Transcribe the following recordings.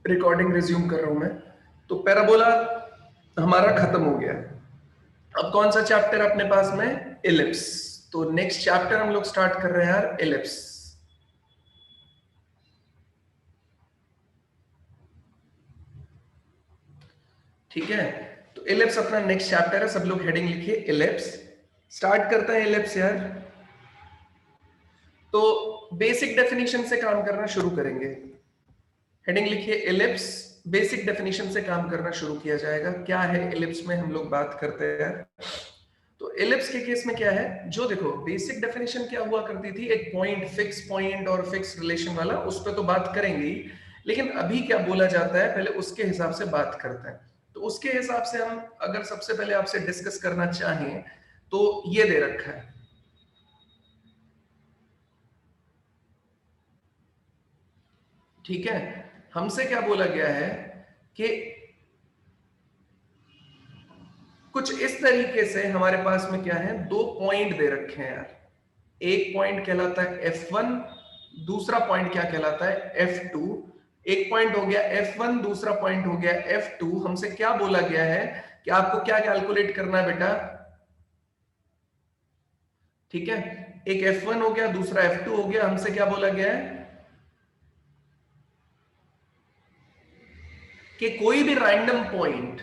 Recording resume कर रहा हूं मैं। तो पैराबोला हमारा खत्म हो गया। अब कौन सा चैप्टर अपने पास में? इलिप्स। तो नेक्स्ट चैप्टर हम लोग स्टार्ट कर रहे हैं यार, इलिप्स। ठीक है, तो इलिप्स अपना नेक्स्ट चैप्टर है। सब लोग हेडिंग लिखिए इलिप्स। स्टार्ट करते हैं इलिप्स यार। तो बेसिक डेफिनेशन से काम करना शुरू करेंगे। हेडिंग लिखिए इलिप्स। बेसिक डेफिनेशन से काम करना शुरू किया जाएगा। क्या है इलिप्स में हम लोग बात करते हैं। तो इलिप्स के केस में क्या है, जो देखो बेसिक डेफिनेशन क्या हुआ करती थी, एक पॉइंट, फिक्स पॉइंट और फिक्स रिलेशन वाला, उस पर तो बात करेंगे ही, लेकिन अभी क्या बोला जाता है पहले उसके हिसाब से बात करते हैं। तो उसके हिसाब से हम अगर सबसे पहले आपसे डिस्कस करना चाहें तो ये दे रखा है। ठीक है, हमसे क्या बोला गया है कि कुछ इस तरीके से हमारे पास में क्या है, दो पॉइंट दे रखे हैं यार। एक पॉइंट कहलाता है F1, दूसरा पॉइंट क्या कहलाता है, F2। एक पॉइंट हो गया F1, दूसरा पॉइंट हो गया F2। हमसे क्या बोला गया है कि आपको क्या कैलकुलेट करना है बेटा। ठीक है, एक F1 हो गया, दूसरा F2 हो गया। हमसे क्या बोला गया है कि कोई भी रैंडम पॉइंट,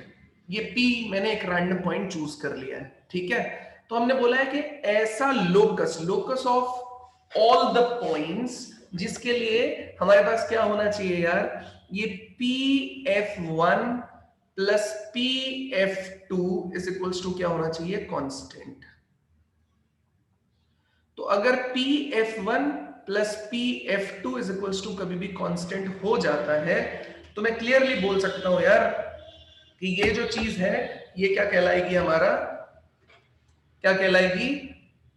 ये P मैंने एक रैंडम पॉइंट चूज कर लिया है। ठीक है, तो हमने बोला है कि ऐसा locus, locus of all the points, जिसके लिए हमारे पास क्या होना चाहिए यार, ये PF1 plus PF2 is equals to क्या होना चाहिए, कांस्टेंट। तो अगर PF1 plus PF2 is equals to कभी भी कांस्टेंट हो जाता है तो मैं क्लियरली बोल सकता हूं यार कि ये जो चीज है ये क्या कहलाएगी, हमारा क्या कहलाएगी,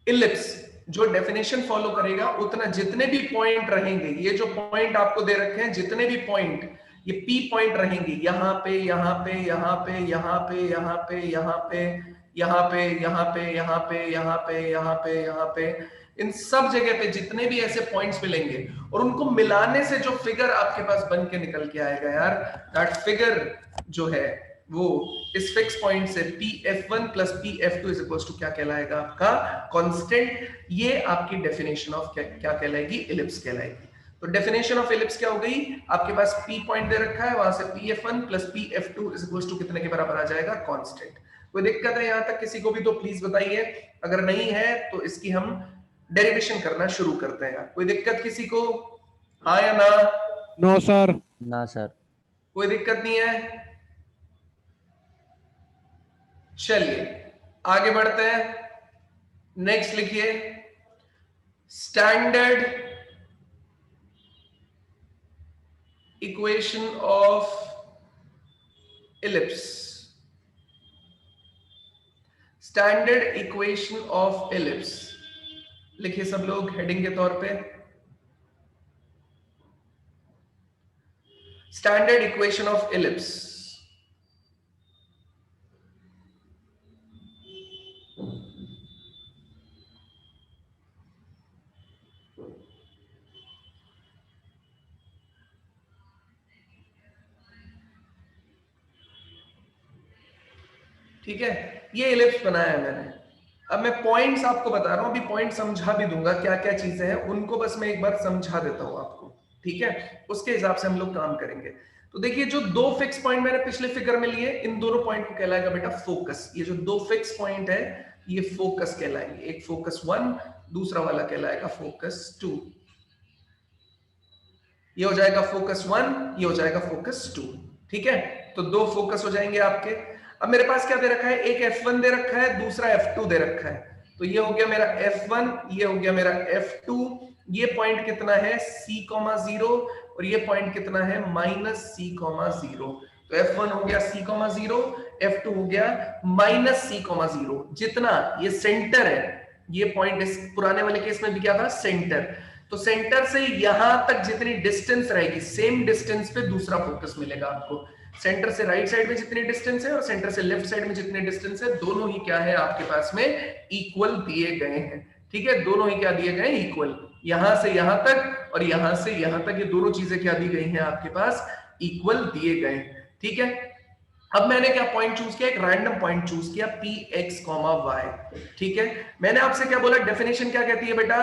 इलिप्स। जो डेफिनेशन फॉलो करेगा उतना, जितने भी पॉइंट रहेंगे, ये जो पॉइंट आपको दे रखे हैं, जितने भी पॉइंट, ये P पॉइंट रहेंगे, यहां पे यहां पे यहां पे यहां पे यहां पे यहां पे यहां पे यहां पे यहां पे यहां पे यहां पे यहां पे, इन सब जगह पे जितने भी ऐसे पॉइंट्स मिलेंगे और उनको मिलाने से जो फिगर आपके पास बन के निकल के आएगा यार, दैट फिगर जो है वो इस फिक्स पॉइंट से PF1 plus PF2 is equals to क्या कहलाएगा, आपका कांस्टेंट। ये आपकी डेफिनेशन ऑफ क्या कहलाएगी, इलिप्स कहलाएगी। तो डेफिनेशन ऑफ इलिप्स क्या हो गई, आपके पास P पॉइंट दे रखा है, वहां से PF1 plus PF2 is equals to कितने के बराबर आ जाएगा, कांस्टेंट। कोई दिक्कत है यहां तक किसी को भी तो प्लीज बताइए, अगर नहीं है तो इसकी हम डेरिवेशन करना शुरू करते हैं। कोई दिक्कत किसी को, हाँ या ना? No sir. ना सर। कोई दिक्कत नहीं है, चलिए आगे बढ़ते हैं। नेक्स्ट लिखिए standard equation of ellipse. Standard equation of ellipse लिखिए सब लोग हेडिंग के तौर पे, स्टैंडर्ड इक्वेशन ऑफ इलिप्स। ठीक है, ये इलिप्स बनाया है मैंने। अब मैं पॉइंट्स आपको बता रहा हूं, अभी पॉइंट समझा भी दूंगा, क्या क्या चीजें हैं उनको बस मैं एक बार समझा देता हूं आपको। ठीक है, उसके हिसाब से हम लोग काम करेंगे। तो देखिए जो दो फिक्स पॉइंट मैंने पिछले फिगर में लिए, इन दोनों पॉइंट को कहलाएगा बेटा फोकस। ये जो दो फिक्स पॉइंट है ये फोकस कहलाएंगे, एक फोकस 1, दूसरा वाला कहलाएगा फोकस 2। ये हो जाएगा फोकस 1, ये हो जाएगा फोकस 2। ठीक है, तो दो फोकस हो जाएंगे आपके। अब मेरे पास क्या दे रखा है, एक F1 दे रखा है, दूसरा F2 दे रखा है। तो ये हो गया मेरा F1, ये हो गया मेरा F2। ये पॉइंट कितना है C,0 और ये पॉइंट कितना है -C,0। तो F1 हो गया C,0, F2 हो गया -C,0। जितना ये सेंटर है, ये पॉइंट इस पुराने वाले केस में भी क्या था, सेंटर। तो सेंटर से यहां तक जितनी डिस्टेंस रहेगी, सेम डिस्टेंस पे दूसरा फोकस मिलेगा आपको। सेंटर से राइट साइड में जितनी डिस्टेंस है और सेंटर से लेफ्ट साइड में जितनी डिस्टेंस है, दोनों ही क्या है आपके पास में, इक्वल दिए गए हैं। ठीक है, दोनों ही क्या दिए गए, इक्वल। यहां से यहां तक और यहां से यहां तक, ये दोनों चीजें क्या दी गई हैं आपके पास, इक्वल दिए गए। ठीक है, अब मैंने क्या पॉइंट चूज किया, एक रैंडम पॉइंट चूज किया पी एक्स कॉमा वाई। ठीक है, मैंने आपसे क्या बोला, डेफिनेशन क्या कहती है बेटा,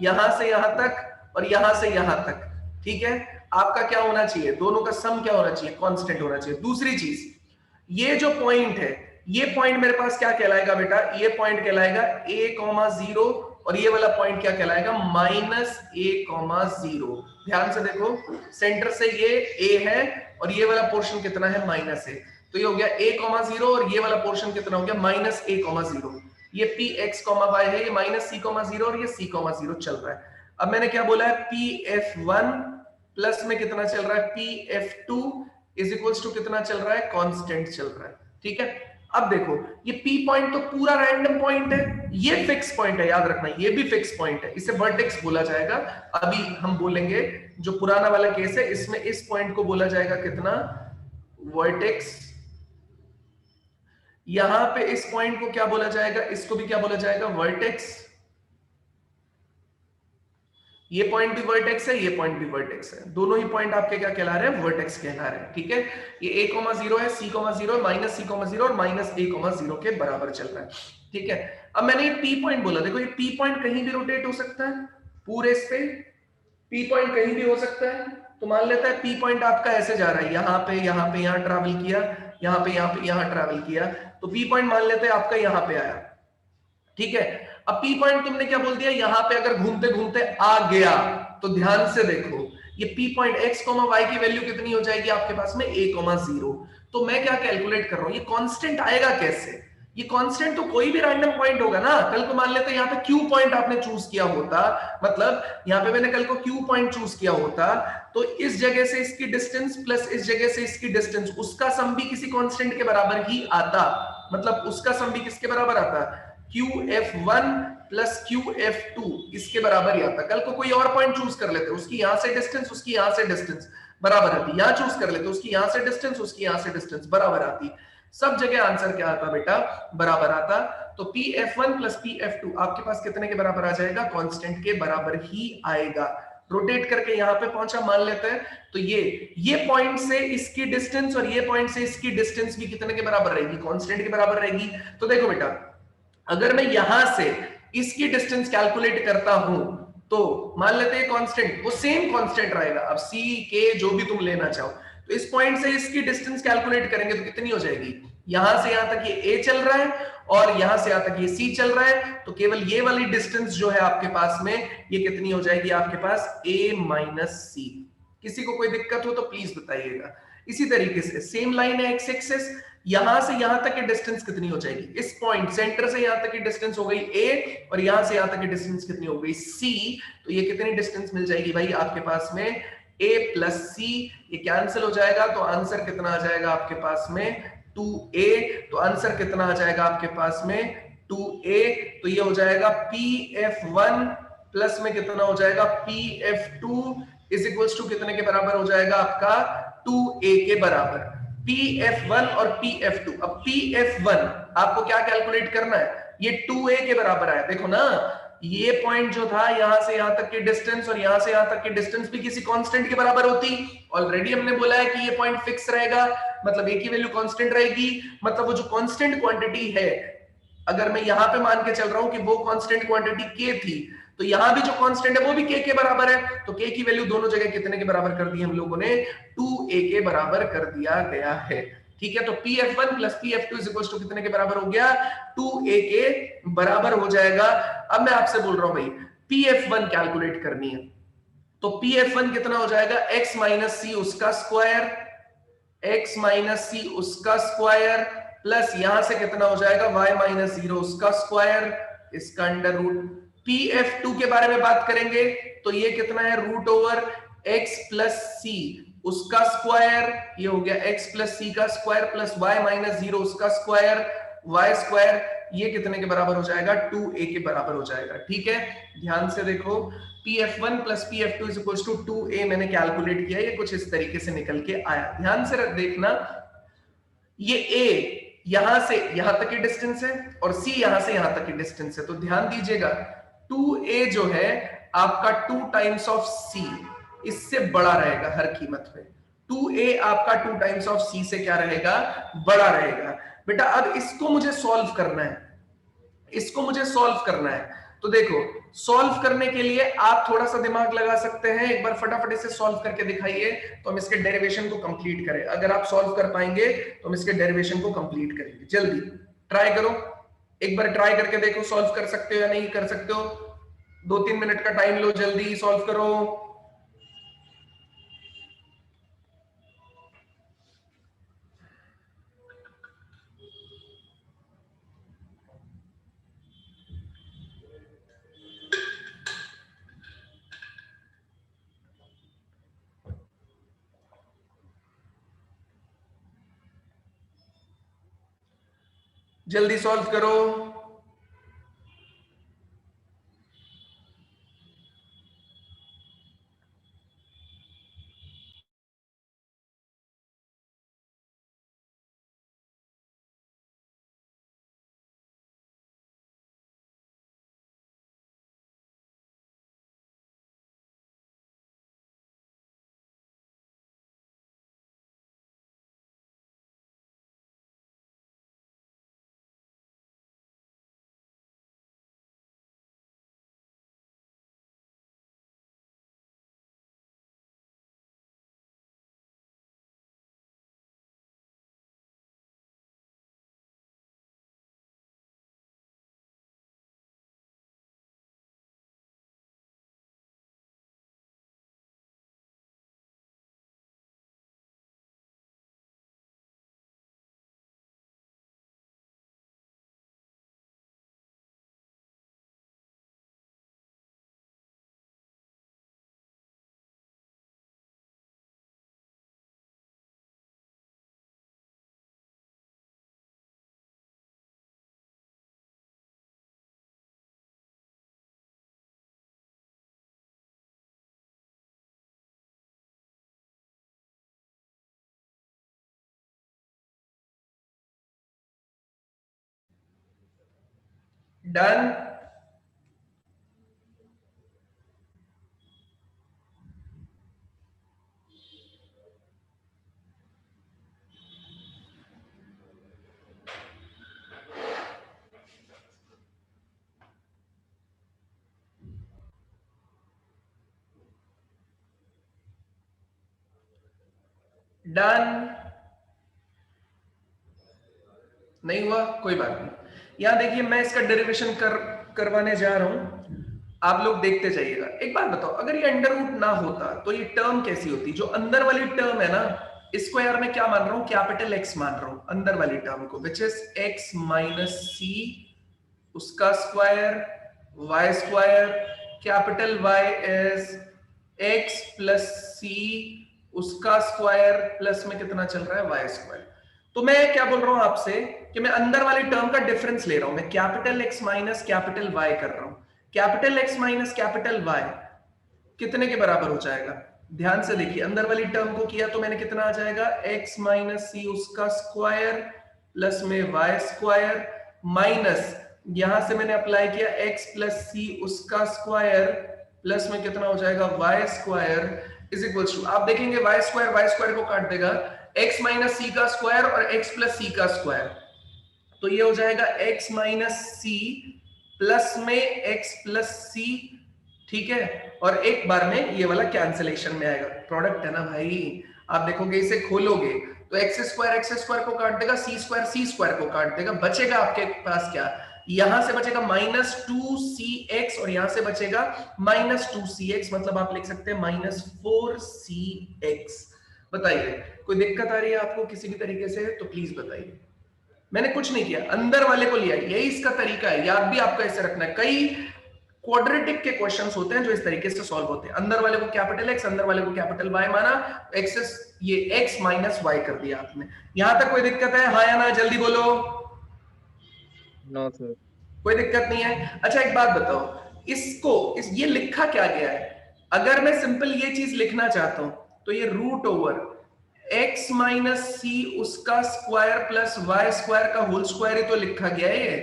यहां से यहां तक और यहां से यहां तक। ठीक है, आपका क्या होना चाहिए, दोनों का सम क्या होना चाहिए, कांस्टेंट होना चाहिए। दूसरी चीज, ये जो पॉइंट है, ये पॉइंट मेरे पास क्या कहलाएगा बेटा, ये पॉइंट कहलाएगा a कॉमा जीरो, और ये वाला पॉइंट क्या कहलाएगा, माइनस a कॉमा जीरो। ध्यान से देखो, सेंटर से ये a है और ये वाला पोर्शन कितना है, माइनस a। तो ये हो गया a कॉमा जीरो और ये वाला पोर्शन कितना हो गया, माइनस a कॉमा जीरो। ये पी एक्स कॉमा वाई है, ये माइनस c कॉमा जीरो और ये c कॉमा जीरो चल रहा है। अब मैंने क्या बोला है, पी एफ वन प्लस में कितना चल रहा है, P F two is equals to कितना चल रहा है, कांस्टेंट चल रहा है। ठीक है, अब देखो ये P पॉइंट तो पूरा रैंडम पॉइंट है, ये फिक्स पॉइंट है, याद रखना ये भी फिक्स पॉइंट है, इसे वर्टेक्स बोला जाएगा। अभी हम बोलेंगे जो पुराना वाला केस है, इसमें इस पॉइंट को बोला जाएगा कितना, वर्टेक्स। यहां पे इस पॉइंट को क्या बोला जाएगा, इसको भी क्या बोला जाएगा, वर्टेक्स। ये पॉइंट भी वर्टेक्स है, ये पॉइंट भी वर्टेक्स है, दोनों ही पॉइंट आपके क्या कहला रहे हैं, वर्टेक्स कहला रहे हैं। ठीक है, ये a, 0 है, c, 0 माइनस c, 0 और माइनस a, 0 के बराबर चल रहा है। ठीक है, अब मैंने ये p पॉइंट बोला, देखो ये p पॉइंट कहीं भी रोटेट हो सकता है, पूरे इस पे p पॉइंट कहीं भी हो सकता है। तो मान लेता है p पॉइंट आपका ऐसे जा रहा है, यहाँ पे यहाँ ट्रैवल किया, यहाँ पे यहाँ ट्रैवल किया, तो p पॉइंट मान लेते हैं आपका यहाँ पे आया। ठीक है, अब P पॉइंट तुमने क्या बोल दिया, यहां पे अगर घूमते घूमते आ गया, तो ध्यान से देखो ये P पॉइंट x, y की वैल्यू कितनी हो जाएगी आपके पास में, a, 0। तो मैं क्या कैलकुलेट कर रहा हूं, ये कांस्टेंट आएगा कैसे, ये कांस्टेंट तो कोई भी रैंडम पॉइंट होगा ना। कल को मान लेते हैं यहाँ पे Q पॉइंट आपने चूज किया होता, मतलब यहाँ पे मैंने कल को Q पॉइंट चूज किया होता, तो इस जगह से इसकी डिस्टेंस प्लस इस जगह से इसकी डिस्टेंस, उसका सम भी किसी कांस्टेंट के बराबर ही आता। मतलब उसका सम भी किसके बराबर आता, QF1 प्लस QF2 इसके बराबर ही आता। कल को कोई और पॉइंट चूज कर लेते, उसकी यहां से डिस्टेंस, उसकी यहां से डिस्टेंस बराबर आती। यहां चूज कर लेते, उसकी यहां से डिस्टेंस, उसकी यहां से डिस्टेंस बराबर आती। सब जगह आंसर क्या आता बेटा, बराबर आता। तो PF1 प्लस PF2 आपके पास कितने के बराबर आ जाएगा, कांस्टेंट के बराबर ही आएगा। रोटेट करके यहां पे पहुंचा, मान लेते हैं, तो ये पॉइंट से इसकी डिस्टेंस और ये पॉइंट से इसकी डिस्टेंस भी कितने के बराबर रहेगी, कांस्टेंट के बराबर रहेगी। तो देखो बेटा, अगर मैं यहां से इसकी डिस्टेंस कैलकुलेट करता हूं, तो मान लेते हैं कांस्टेंट, वो सेम कांस्टेंट रहेगा। अब C, K जो भी तुम लेना चाहो, तो इस पॉइंट से इसकी डिस्टेंस कैलकुलेट करेंगे तो कितनी हो जाएगी, यहां से यहां तक ये A चल रहा है और यहां से यहां तक ये C चल रहा है, तो केवल ये वाली डिस्टेंस जो है आपके पास में, ये कितनी हो जाएगी आपके पास, A माइनस C। किसी को कोई दिक्कत हो तो प्लीज बताइएगा। इसी तरीके से सेम लाइन है x एक्सिस, यहां से यहां तक की डिस्टेंस कितनी हो जाएगी, इस पॉइंट सेंटर से यहां तक की डिस्टेंस हो गई a और यहां से यहां तक की डिस्टेंस कितनी हो गई c। तो ये कितनी डिस्टेंस मिल जाएगी भाई आपके पास में, a प्लस c, ये कैंसिल हो जाएगा, तो आंसर कितना आ जाएगा आपके पास में 2a। तो आंसर कितना आ जाएगा आपके पास में 2a। तो ये हो जाएगा pf1 प्लस में कितना हो जाएगा pf2 इज इक्वल्स टू कितने के बराबर हो जाएगा आपका 2a के बराबर। PF1 और PF2, अब PF1 आपको क्या कैलकुलेट करना है, ये 2a के बराबर है। देखो ना, ये पॉइंट जो था यहां से यहां तक की डिस्टेंस और यहां से यहां तक की डिस्टेंस भी किसी कांस्टेंट के बराबर होती। ऑलरेडी हमने बोला है कि ये पॉइंट फिक्स रहेगा, मतलब a की वैल्यू कांस्टेंट रहेगी, मतलब वो जो कांस्टेंट क्वांटिटी है, अगर मैं यहां पे मान के चल रहा हूं कि वो कांस्टेंट क्वांटिटी k थी, तो यहां भी जो कांस्टेंट है वो भी k के बराबर है। तो k की वैल्यू दोनों जगह कितने के बराबर कर दी हम लोगों ने, 2a के बराबर कर दिया गया है। ठीक है, तो PF1 plus PF2 is equal to कितने के बराबर हो गया, 2a के बराबर हो जाएगा। अब मैं आपसे बोल रहा हूं भाई PF1 कैलकुलेट करनी है, तो PF1 कितना हो जाएगा, x माइनस सी उसका स्क्वायर, x माइनस सी उसका स्क्वायर प्लस यहां से कितना हो जाएगा y माइनस 0 उसका स्क्वायर, इसका अंडर रूट। PF2 के बारे में बात करेंगे तो ये कितना है, root over x plus C उसका स्क्वायर, ये हो गया x प्लस सी का स्क्वायर प्लस y माइनस 0 उसका स्क्वायर, y स्क्वायर, ये कितने के बराबर हो जाएगा, 2a के बराबर हो जाएगा। ठीक है, ध्यान से देखो, PF1 plus PF2 is equal to 2a मैंने कैलकुलेट किया, ये कुछ इस तरीके से निकल के आया। ध्यान से देखना, ये a यहां से यहां तक की डिस्टेंस है और c यहां से यहां तक की डिस्टेंस है। तो ध्यान दीजिएगा, 2a जो है आपका 2 टाइम्स ऑफ c, इससे बड़ा रहेगा हर कीमत पे। 2a आपका 2 टाइम्स ऑफ c से क्या रहेगा, बड़ा रहेगा। बेटा अब इसको मुझे सॉल्व करना है, इसको मुझे सॉल्व करना है। तो देखो सॉल्व करने के लिए आप थोड़ा सा दिमाग लगा सकते हैं, एक बार फटाफट इसे सॉल्व करके दिखाइए तो हम इसके डेरिवेशन को कंप्लीट करें। अगर आप सॉल्व कर पाएंगे तो हम इसके डेरिवेशन को कंप्लीट करेंगे। जल्दी ट्राई करो, एक बार ट्राई करके देखो सॉल्व कर सकते हो या नहीं कर सकते हो। 2-3 मिनट का टाइम लो, जल्दी सॉल्व करो। जल्दी सॉल्व करो। डन। डन नहीं हुआ कोई बात नहीं। यहां देखिए मैं इसका डेरिवेशन करवाने जा रहा हूं, आप लोग देखते जाइएगा। एक बात बताओ, अगर ये अंडर रूट ना होता तो ये टर्म कैसी होती? जो अंदर वाली टर्म है ना, इसको यार मैं क्या मान रहा हूं, कैपिटल एक्स मान रहा हूं अंदर वाली टर्म को, which is X minus C उसका square Y square, capital Y is X plus C उसका स्क्वायर प्लस में कितना चल रहा है वाई स्क्वायर। तो मैं क्या बोल रहा हूं आपसे कि मैं अंदर वाली टर्म का डिफरेंस ले रहा हूं, मैं capital X minus capital Y कर रहा हूं। Capital X minus capital Y कितने के बराबर हो जाएगा? ध्यान से देखिए, अंदर वाली टर्म को किया तो मैंने कितना आ जाएगा, एक्स माइनस सी उसका स्क्वायर प्लस में वाई स्क्वायर, माइनस यहां से मैंने अप्लाई किया एक्स प्लस सी उसका स्क्वायर प्लस में कितना हो जाएगा Y square is equal to, आप देखेंगे वाई स्क्वायर को काट देगा, एक्स माइनस सी का स्क्वायर और एक्स प्लस सी का स्क्वायर, तो ये हो जाएगा एक्स माइनस सी प्लस में एक्स प्लस सी, ठीक है। और एक बार में ये वाला कैंसिलेशन में आएगा, प्रोडक्ट है ना भाई। आप देखोगे इसे खोलोगे तो एक्स स्क्वायर को काट देगा, सी स्क्वायर को काट देगा, बचेगा आपके पास क्या, यहां से बचेगा माइनस 2cx और यहां से बचेगा माइनस 2cx, मतलब आप लिख सकते हैं माइनस 4cx। बताइए कोई दिक्कत आ रही है आपको किसी भी तरीके से? तो प्लीज बताइए। मैंने कुछ नहीं किया, अंदर वाले को लिया, यही इसका तरीका है, याद भी आपका ऐसे रखना है। कई क्वाड्रेटिक के क्वेश्चंस होते हैं जो इस तरीके से सॉल्व होते हैं, अंदर वाले को कैपिटल एक्स अंदर वाले को कैपिटल वाई माना, एक्सेस ये एक्स माइनस वाई कर दिया आपने। यहां तक कोई दिक्कत है? हाँ या ना, जल्दी बोलो। No sir. कोई दिक्कत नहीं है। अच्छा एक बात बताओ, ये लिखा क्या गया है? अगर मैं सिंपल ये चीज लिखना चाहता हूं तो ये root over x minus C उसका स्क्वायर प्लस वाई स्क्वायर का होल स्क्वायर ही तो लिखा गया है।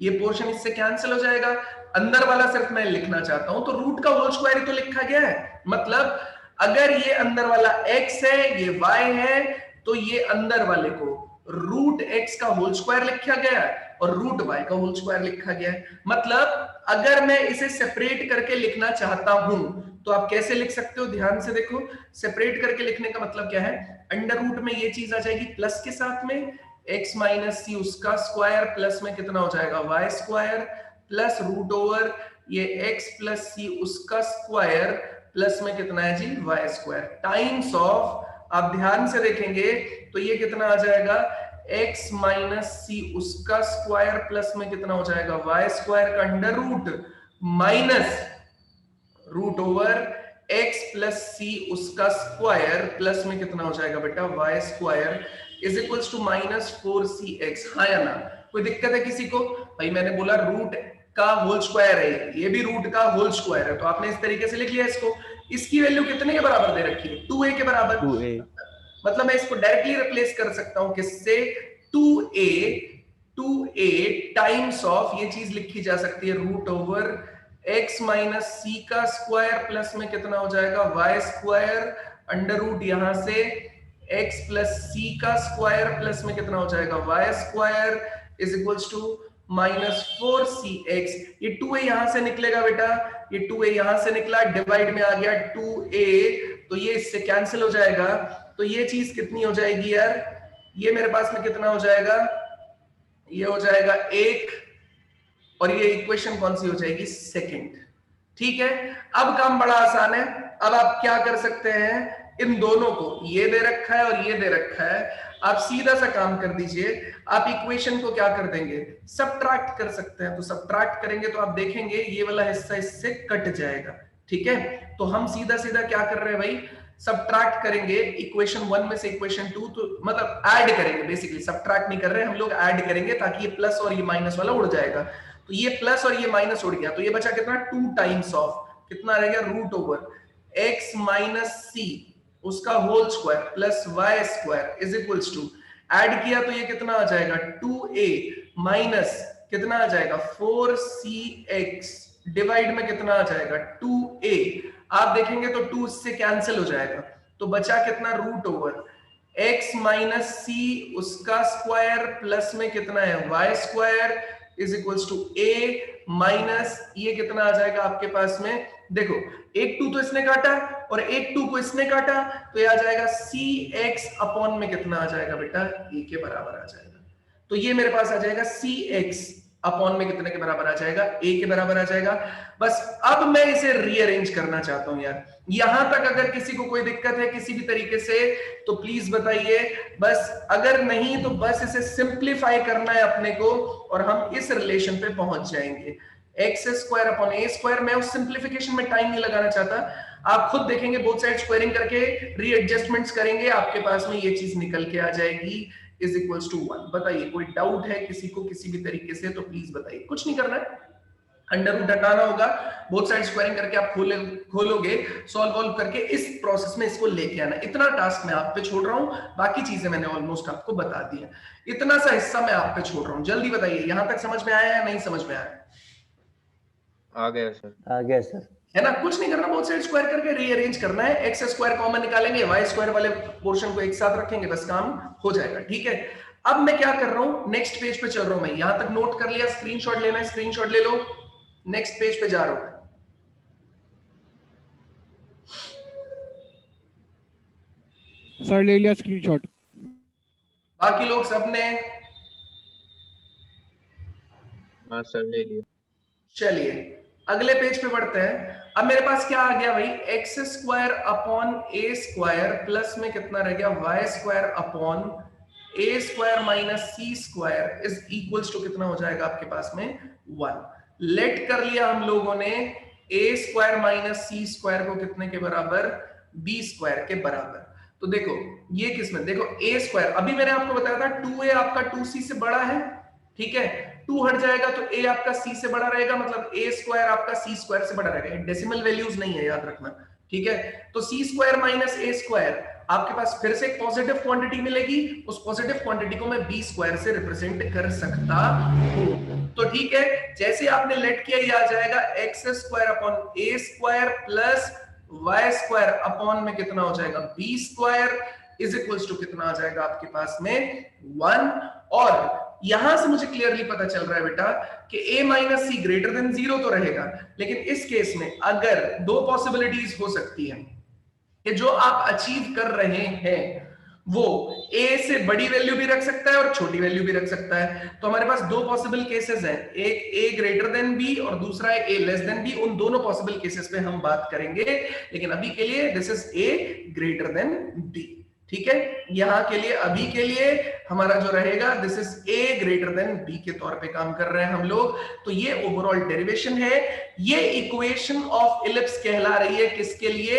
ये पोर्शन इससे कैंसिल हो जाएगा, अंदर वाला सिर्फ मैं लिखना चाहता हूं तो रूट का होल स्क्वायर ही तो लिखा गया है। मतलब अगर ये अंदर वाला x है, ये y है, तो ये अंदर वाले को रूट x का होल स्क्वायर लिखा गया है और रूट y का होल स्क्वायर लिखा गया है। मतलब अगर मैं इसे सेपरेट करके लिखना चाहता हूं तो आप कैसे लिख सकते हो, ध्यान से देखो। सेपरेट करके लिखने का मतलब क्या है, अंडर रूट में ये चीज आ जाएगी प्लस के साथ में, x माइनस सी उसका स्क्वायर प्लस में कितना हो जाएगा y square, plus root over ये x प्लस सी उसका स्क्वायर प्लस में कितना है जी y स्क्वायर, टाइम्स ऑफ, आप ध्यान से देखेंगे तो ये कितना आ जाएगा x माइनस सी उसका स्क्वायर प्लस में कितना हो जाएगा y स्क्वायर का under root minus root over x plus C उसका स्क्वायर प्लस में कितना हो जाएगा बेटा y square is equals to minus 4cx। हाँ या ना, कोई दिक्कत है किसी को? भाई मैंने बोला रूट का होल स्क्वायर है, ये भी रूट का होल स्क्वायर है, तो आपने इस तरीके से लिख लिया इसको। इसकी वैल्यू कितने के बराबर दे रखी है, 2a के बराबर। 2a, मतलब मैं इसको डायरेक्टली रिप्लेस कर सकता हूं किससे, 2a, 2a टाइम्स ऑफ, ये चीज लिखी जा सकती है रूट ओवर x माइनस सी का स्क्वायर प्लस में कितना हो जाएगा y स्क्वायर अंडर रूट यहां से x प्लस सी का स्क्वायर प्लस में कितना हो जाएगा y square is equals to minus 4cx। ये 2a यहां से निकलेगा बेटा, ये 2a यहां से निकला, डिवाइड में आ गया 2a, तो ये इससे कैंसिल हो जाएगा, तो ये चीज कितनी हो जाएगी यार, ये मेरे पास में कितना हो जाएगा, ये हो जाएगा 1, और ये इक्वेशन कौन सी हो जाएगी, सेकंड। ठीक है, अब काम बड़ा आसान है। अब आप क्या कर सकते हैं, इन दोनों को, ये दे रखा है और ये दे रखा है, आप सीधा सा काम कर दीजिए, आप इक्वेशन को क्या कर देंगे, सब्ट्रैक्ट कर सकते हैं। तो सब्ट्रैक्ट करेंगे तो आप देखेंगे ये वाला हिस्सा इससे कट जाएगा। ठीक है, तो हम सीधा सीधा क्या कर रहे हैं भाई, सब्ट्रैक्ट करेंगे इक्वेशन 1 में से इक्वेशन 2, तो मतलब ऐड करेंगे, बेसिकली सब्ट्रैक्ट नहीं कर रहे हम लोग, ऐड करेंगे ताकि ये प्लस और ये माइनस वाला उड़ जाएगा। तो ये प्लस और ये माइनस उड़ गया, तो ये बचा कितना, 2 टाइम्स ऑफ कितना रह गया, root over x minus C उसका whole square plus y square is equals to, add किया तो ये कितना आ जाएगा 2a माइनस कितना आ जाएगा 4cx डिवाइड में कितना आ जाएगा 2a। आप देखेंगे तो 2 से कैंसिल हो जाएगा, तो बचा कितना, root over x minus C उसका स्क्वायर प्लस में कितना है y square is equals to a minus ये कितना आ जाएगा आपके पास में, देखो एक 2 तो इसने काटा और एक 2 को इसने काटा, तो ये आ जाएगा cx अपॉन में कितना आ जाएगा बेटा, a के बराबर आ जाएगा। तो ये मेरे पास आ जाएगा cx अपॉन में कितने के बराबर आ जाएगा, a के बराबर आ जाएगा। बस अब मैं इसे रीअरेंज करना चाहता हूं यार, यहां तक अगर किसी को कोई दिक्कत है किसी भी तरीके से तो प्लीज बताइए, बस अगर नहीं तो बस इसे सिंप्लीफाई करना है अपने को और हम इस रिलेशन पे पहुंच जाएंगे, x square upon A square. मैं उस सिंप्लीफिकेशन में टाइम नहीं लगाना चाहता, आप खुद देखेंगे बोथ साइड स्क्वायरिंग करके रीएडजस्टमेंट्स करेंगे, आपके पास में ये चीज निकल के आ जाएगी इज इक्वल्स टू 1। बताइए कोई डाउट है किसी को किसी भी तरीके से तो प्लीज बताइए, कुछ नहीं करना है, अंडर रूट हटाना होगा, बोथ साइड स्क्वायरिंग करके आप खोलोगे, सॉल्व वॉल्व करके इस प्रोसेस में इसको लेके आना। इतना टास्क मैं आप पे छोड़ रहा हूं, बाकी चीजें मैंने ऑलमोस्ट आपको बता दी है, इतना सा हिस्सा मैं आप पे छोड़ रहा हूं। जल्दी बताइए यहां तक समझ में आया या नहीं समझ में आया? आ गया सर, आ गया सर, है ना, कुछ नहीं करना, बोथ साइड स्क्वायर करके रीअरेंज करना है, एक्स स्क्वायर कॉमन निकालेंगे, वाई स्क्वायर वाले पोर्शन को एक साथ रखेंगे, बस काम हो जाएगा। ठीक है, अब मैं क्या कर रहा हूं, नेक्स्ट पेज पे चल रहा हूं, मैं यहां तक नोट कर लिया, स्क्रीनशॉट लेना है स्क्रीनशॉट ले लो, नेक्स्ट पेज पे जा रहा हूं। सर ले लिया स्क्रीनशॉट, बाकी लोग सबने, हाँ सर ले लिया। चलिए अगले पेज पे बढ़ते हैं। अब मेरे पास क्या आ गया भाई, X square upon A square plus में कितना रह गया, Y square upon A square minus C square is equals to कितना हो जाएगा आपके पास में 1। लेट कर लिया हम लोगों ने ए स्क्वायर माइनस सी स्क्वायर को कितने के बराबर, बी स्क्वायर के बराबर। तो देखो ये किसमें, देखो ए स्क्वायर, अभी मैंने आपको बताया था 2a आपका 2c से बड़ा है, ठीक है, 2 हट जाएगा तो a आपका c से बड़ा रहेगा, मतलब a स्क्वायर आपका c स्क्वायर से बड़ा रहेगा, डेसिमल वैल्यूज नहीं है याद रखना। ठीक है, तो c square minus a square आपके पास फिर से एक पॉजिटिव क्वांटिटी मिलेगी, उस पॉजिटिव क्वांटिटी को मैं b स्क्वायर से रिप्रेजेंट कर सकता हूं। तो ठीक है, जैसे आपने लेट किया ये आ जाएगा X square upon a square plus Y square upon में कितना हो जाएगा B square is equals to कितना आ जाएगा आपके पास में 1। और यहां से मुझे क्लियरली पता चल रहा है बेटा कि a minus C greater than 0 तो रहेगा, लेकिन इस केस में अगर दो पॉसिबिलिटीज हो सकती है कि जो आप अचीव कर रहे हैं वो a से बड़ी वैल्यू भी रख सकता है और छोटी वैल्यू भी रख सकता है। तो हमारे पास दो पॉसिबल केसेस हैं, एक a ग्रेटर देन b और दूसरा है a लेस देन b। उन दोनों पॉसिबल केसेस पे हम बात करेंगे, लेकिन अभी के लिए this is a greater than b। ठीक है, यहां के लिए अभी के लिए हमारा जो रहेगा this is a greater than b के तौर पे काम कर रहे हैं हम लोग। तो ये ओवरऑल डेरिवेशन है। ये इक्वेशन ऑफ इलिप्स कहला रही है किसके लिए,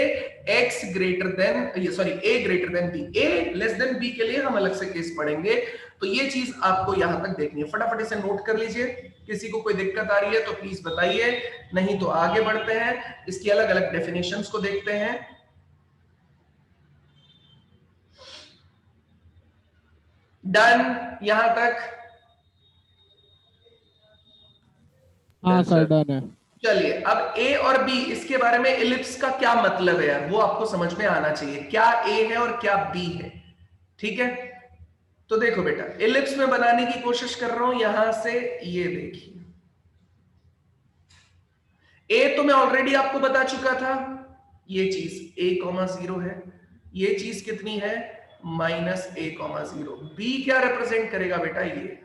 x ग्रेटर देन ये sorry a greater than b। a less than b के लिए हम अलग से केस पढ़ेंगे। तो ये चीज आपको यहां तक देखनी है, फटाफट इसे नोट कर लीजिए। किसी को कोई दिक्कत आ रही है तो प्लीज बताइए, नहीं तो आगे बढ़ते हैं, इसकी अलग अलग डेफिनेशंस को देखते हैं। डन यहां तक? हाँ सर डन है। चलिए अब a और b इसके बारे में इलिप्स का क्या मतलब है यार वो आपको समझ में आना चाहिए, क्या a है और क्या b है। ठीक है, तो देखो बेटा इलिप्स में बनाने की कोशिश कर रहा हूं यहां से, ये देखिए a तो मैं ऑलरेडी आपको बता चुका था, ये चीज a,0 है, ये चीज कितनी है -a,0। b क्या रिप्रेजेंट करेगा बेटा, ये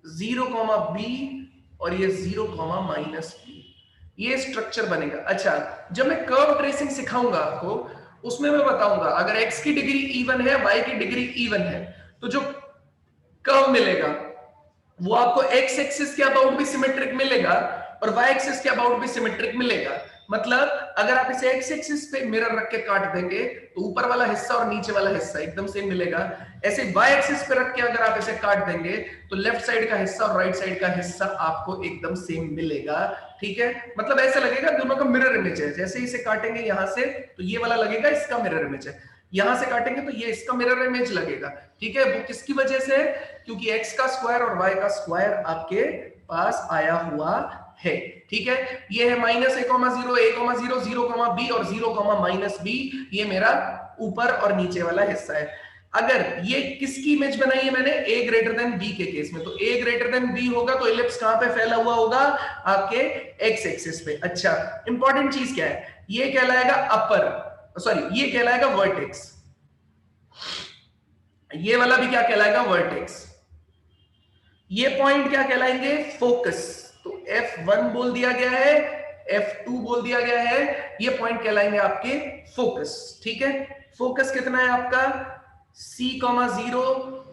0, b और ये 0, -b, ये स्ट्रक्चर बनेगा। अच्छा, जब मैं कर्व ट्रेसिंग सिखाऊंगा आपको उसमें मैं बताऊंगा अगर x की डिग्री इवन है, y की डिग्री इवन है, तो जो कर्व मिलेगा वो आपको x एक्सिस के अबाउट भी सिमेट्रिक मिलेगा और y एक्सिस के अबाउट भी सिमेट्रिक मिलेगा। मतलब अगर आप इसे x एक्सिस पे मिरर रख के काट देंगे तो ऊपर वाला हिस्सा और नीचे वाला हिस्सा एकदम सेम मिलेगा। ऐसे y एक्सिस पे रख के अगर आप इसे काट देंगे तो लेफ्ट साइड का हिस्सा और राइट साइड का हिस्सा आपको एकदम सेम मिलेगा। ठीक है, मतलब ऐसा लगेगा दोनों का मिरर इमेज है। जैसे इसे काटेंगे यहां से तो ये वाला लगेगा इसका मिरर इमेज है, यहां से काटेंगे तो ये इसका मिरर इमेज लगेगा। ठीक है, वो किसकी वजह से, क्योंकि x का स्क्वायर और y का स्क्वायर आपके पास आया हुआ है। ठीक है, ये है -a,0, a,0, 0, b और 0, -b, ये मेरा ऊपर और नीचे वाला हिस्सा है। अगर ये किसकी इमेज बनाई है मैंने, a ग्रेटर देन b के केस में, तो a ग्रेटर देन b होगा तो इलिप्स कहां पे फैला हुआ होगा, आपके x एक्सिस पे। अच्छा, इंपॉर्टेंट चीज क्या है, ये कहलाएगा अपर, सॉरी ये कहलाएगा वर्टेक्स, ये वाला भी क्या कहलाएगा वर्टेक्स, ये पॉइंट क्या कहलाएंगे फोकस। तो F1 बोल दिया गया है, F2 बोल दिया गया है, ये पॉइंट कहलाएंगे आपके फोकस। ठीक है, फोकस कितना है आपका C,0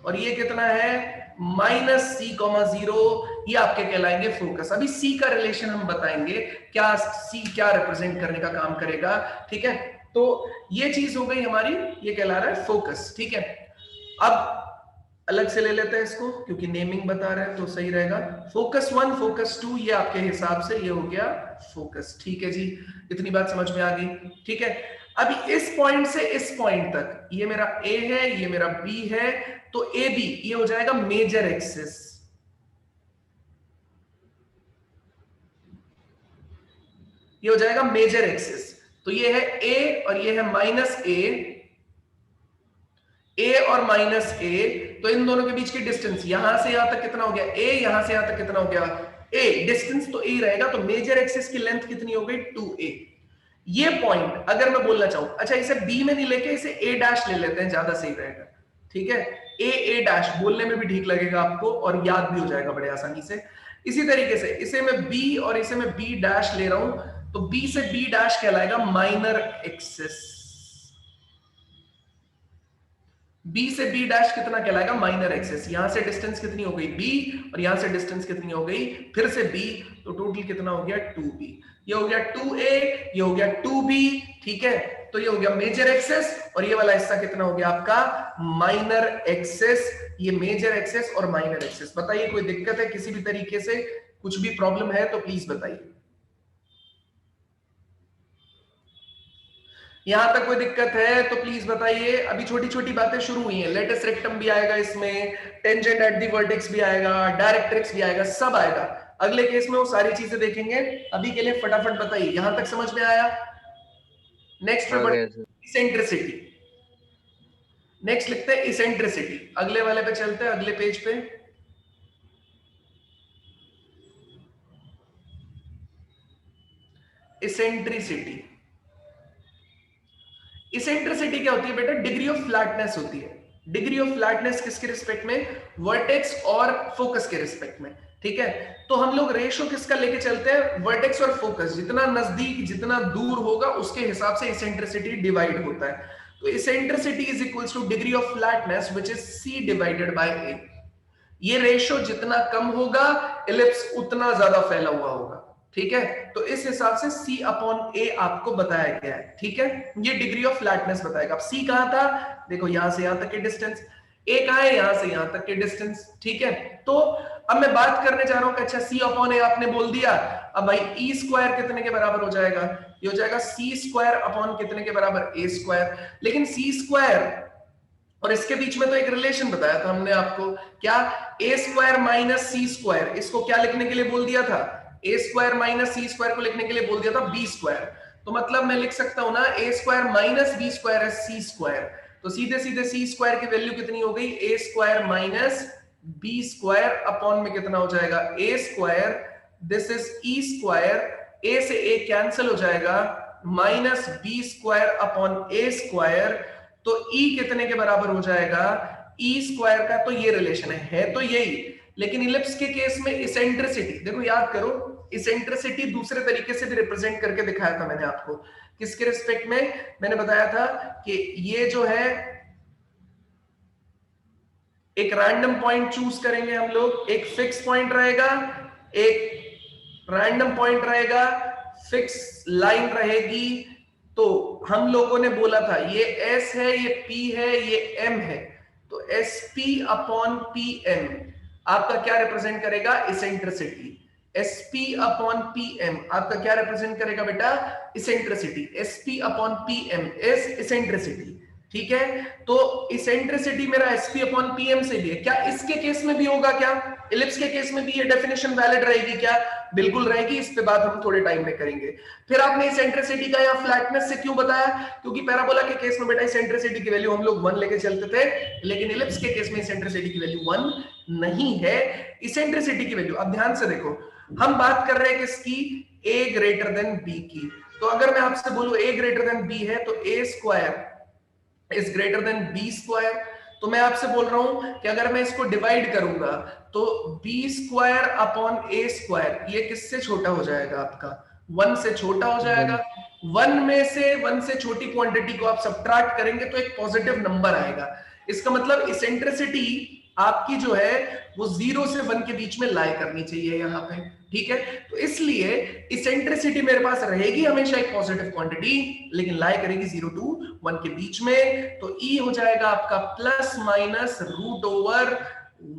और ये कितना है -C,0, ये आपके कहलाएंगे फोकस। अभी C का रिलेशन हम बताएंगे, क्या C क्या रिप्रेजेंट करने का काम करेगा। ठीक है, तो ये चीज हो गई हमारी, ये कहला रहा है फोकस। ठीक है, अब अलग से ले लेते हैं इसको क्योंकि नेमिंग बता रहे हैं तो सही रहेगा। फोकस 1, फोकस 2, ये आपके हिसाब से ये हो गया फोकस। ठीक है जी, इतनी बात समझ में आ गई। ठीक है, अभी इस पॉइंट से इस पॉइंट तक ये मेरा A है, ये मेरा B है, तो AB ये हो जाएगा मेजर एक्सिस, ये हो जाएगा मेजर एक्सिस। तो ये है A और ये है -a, A और -a, तो इन दोनों के बीच की डिस्टेंस यहां से यहां तक कितना हो गया A, यहां से यहां तक कितना हो गया A, डिस्टेंस तो A रहेगा, तो मेजर एक्सिस की लेंथ कितनी हो गई 2a। ये पॉइंट अगर मैं बोलना चाहूं, अच्छा इसे B में नहीं लेके इसे A' ले लेते हैं, ज्यादा सही रहेगा। ठीक है, A' बोलने में भी ठीक लगेगा आपको और याद भी हो जाएगा बड़े आसानी से। इसी तरीके से इसे मैं B और इसे मैं B' ले रहा हूं, तो B से B' कहलाएगा माइनर एक्सिस, B से B' कितना कहलाएगा माइनर एक्सिस। यहां से डिस्टेंस कितनी हो गई B और यहां से डिस्टेंस कितनी हो गई फिर से B, तो टोटल कितना हो गया 2B, ये हो गया 2A, ये हो गया 2B। ठीक है, तो ये हो गया मेजर एक्सिस और ये वाला हिस्सा कितना हो गया आपका माइनर एक्सिस। ये मेजर एक्सिस और माइनर एक्सिस। बताइए कोई दिक्कत है किसी भी तरीके से, कुछ भी प्रॉब्लम है तो प्लीज बताइए। यहां तक कोई दिक्कत है तो प्लीज बताइए। अभी छोटी छोटी बातें शुरू हुई हैं, लेटस रेक्टम भी आएगा इसमें, टेंजेंट एट द वर्टेक्स भी आएगा, डायरेक्ट्रिक्स भी आएगा, सब आएगा। अगले केस में वो सारी चीजें देखेंगे। अभी के लिए फटाफट बताइए, यहां तक समझ में आया? नेक्स्ट आ गया सर। इसेंट्रिसिटी। नेक्स्ट लिखते हैं इसेंट्रिसिटी। अगले वाले पे चलते हैं, अगले पेज पे। इसेंट्रिसिटी। इसेंट्रिसिटी क्या होती है बेटा? डिग्री ऑफ फ्लैटनेस होती है। डिग्री ऑफ फ्लैटनेस किसके रिस्पेक्ट में? वर्टेक्स और फोकस के रिस्पेक्ट में। ठीक है, तो हम लोग रेशो किसका लेके चलते हैं? वर्टेक्स और फोकस जितना नजदीक जितना दूर होगा उसके हिसाब से इसेंट्रिसिटी डिवाइड होता है। तो eccentricity is equals to degree of flatness which is C divided by A. ये रेशो जितना कम होगा इलिप्स उतना ज्यादा फैला हुआ होगा। ठीक है, तो इस हिसाब से C अपॉन ए आपको बताया गया है। ठीक है, ये डिग्री ऑफ फ्लैटनेस बताएगा। अब C कहां था? देखो यहां से यहां तक के डिस्टेंस। ए कहां है? यहां से यहां तक के डिस्टेंस। ठीक है, तो अब मैं बात करने जा रहा हूं कि अच्छा C अपॉन ए आपने बोल दिया, अब भाई ई स्क्वायर कितने के बराबर हो जाएगा? ये हो जाएगा C स्क्वायर अपॉन कितने के बराबर? ए स्क्वायर। लेकिन C स्क्वायर और इसके बीच में तो एक रिलेशन बताया था हमने आपको, क्या? ए स्क्वायर माइनस सी स्क्वायर। इसको क्या लिखने के लिए बोल दिया था? ए स्क्वायर माइनस सी स्क्वायर को लिखने के लिए बोल दिया था बी स्क्वायर। तो मतलब मैं लिख सकता हूं ना, ए स्क्वायर माइनस बी स्क्वायर है सी स्क्वायर। तो सीधे सीधे सी स्क्वायर की वैल्यू कितनी हो गई? A square minus B square upon में कितना हो जाएगा? A square. This is E square, A से ए कैंसिल हो जाएगा, minus B square upon A square. तो E कितने के बराबर हो जाएगा? E स्क्वायर का तो ये रिलेशन है तो यही। लेकिन इलिप्स के केस में इसेंट्रिसिटी देखो, याद करो, इसेंट्रिसिटी दूसरे तरीके से भी रिप्रेजेंट करके दिखाया था मैंने आपको। किसके रिस्पेक्ट में? मैंने बताया था कि ये जो है एक रैंडम पॉइंट चूज करेंगे हम लोग, एक फिक्स पॉइंट रहेगा, एक रैंडम पॉइंट रहेगा, फिक्स लाइन रहेगी। तो हम लोगों ने बोला था ये S है, ये P है, ये M है। तो SP अपॉन PM आपका क्या रिप्रेजेंट करेगा? इसेंट्रिसिटी। SP अपॉन PM आपका क्या रिप्रेजेंट करेगा बेटा? Eccentricity. SP upon PM is eccentricity. ठीक है, तो इसेंट्रिसिटी मेरा SP अपॉन PM से भी है। क्या इसके केस में भी होगा? क्या इलिप्स के केस में भी ये डेफिनेशन वैलिड रहेगी? क्या बिल्कुल रहेगी। इस पे बात हम थोड़े टाइम में करेंगे। फिर आपने इसेंट्रिसिटी का या फ्लैटनेस से क्यों बताया? क्योंकि पैराबोला के केस में बेटा इसेंट्रिसिटी की वैल्यू हम लोग 1 लेके चलते थे, लेकिन इलिप्स के केस में इसेंट्रिसिटी की वैल्यू 1 नहीं है। इसेंट्रिसिटी की वैल्यू, अब ध्यान से देखो, हम बात कर रहे हैं किसकी? a ग्रेटर देन b की। तो अगर मैं आपसे बोलूं a ग्रेटर देन b है तो a square is greater than B square. तो मैं आपसे बोल रहा हूं कि अगर मैं इसको डिवाइड करूंगा तो B square upon A square ये किससे छोटा हो जाएगा? आपका 1 से छोटा हो जाएगा। 1 में से 1 से छोटी क्वांटिटी को आप सब्ट्रैक्ट करेंगे तो एक पॉजिटिव नंबर आएगा। इसका मतलब इसेंट्रिसिटी आपकी जो है वो 0 से 1 के बीच में लाई करनी चाहिए यहां पे। ठीक है, तो इसलिए इसेंट्रिसिटी मेरे पास रहेगी हमेशा एक पॉजिटिव क्वांटिटी, लेकिन लाई करेगी 0 to 1 के बीच में। तो E हो जाएगा आपका plus minus root over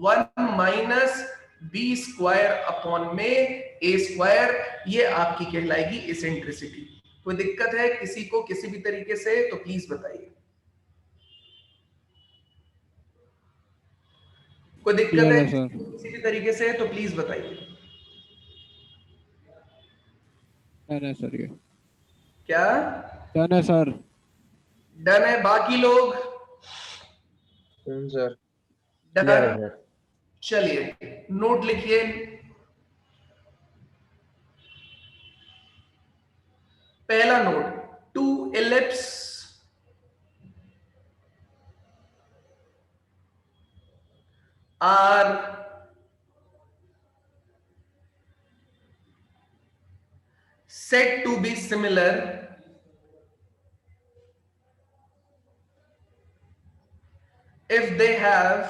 1 minus B square upon में ए स्क्वायर। ये आपकी कहलाएगी इसेंट्रिसिटी। कोई दिक्कत है किसी को किसी भी तरीके से तो प्लीज बताइए। कोई दिक्कत है किसी भी तरीके से तो प्लीज बताइए। डन है सर, ये क्या डन है सर? डन है? बाकी लोग सर क्लियर है डन? सर। चलिए नोट लिखिए। पहला note, two ellipse are said to be similar if they have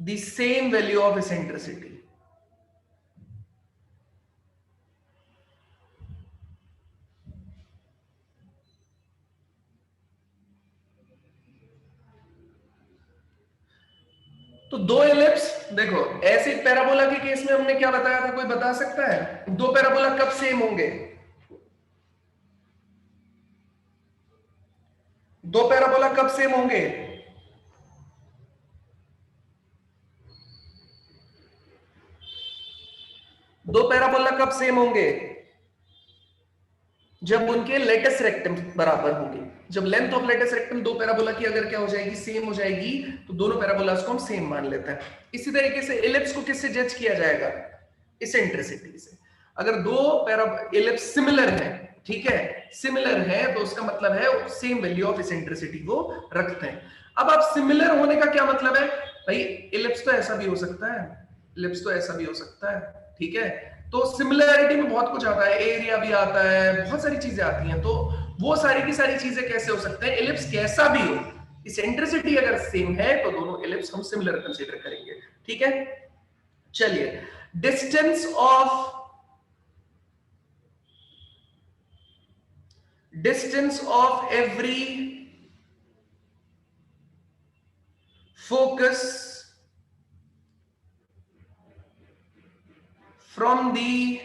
the same value of eccentricity. तो दो एलिप्स देखो, ऐसे पैराबोला के केस में हमने क्या बताया था? कोई बता सकता है दो पैराबोला कब सेम होंगे? दो पैराबोला कब सेम होंगे? दो पैराबोला कब सेम होंगे? जब उनके लेटेस्ट रेक्टम बराबर होंगे। जब लेंथ ऑफ लेटेस्ट रेक्टम दो पैराबोला की अगर क्या हो जाएगी, सेम हो जाएगी, तो दोनों पैराबोलास को हम सेम मान लेते हैं। इसी तरीके से इलिप्स को किससे जज किया जाएगा? इसेंट्रिसिटी से। अगर दो इलिप्स सिमिलर है, ठीक है, सिमिलर है, तो उसका मतलब है सेम वैल्यू ऑफ इसेंट्रिसिटी को रखते हैं। अब आप सिमिलर होने का क्या मतलब है? भाई इलिप्स तो ऐसा भी हो सकता है, इलिप्स तो ऐसा भी हो सकता है, ठीक है। तो सिमिलैरिटी में बहुत कुछ आता है, एरिया भी आता है, बहुत सारी चीजें आती हैं। तो वो सारी की सारी चीजें कैसे हो सकते हैं? इलिप्स कैसा भी हो, इसेंट्रिसिटी अगर सेम है तो दोनों इलिप्स हम सिमिलर कंसीडर करेंगे, ठीक है। चलिए, distance of every focus from the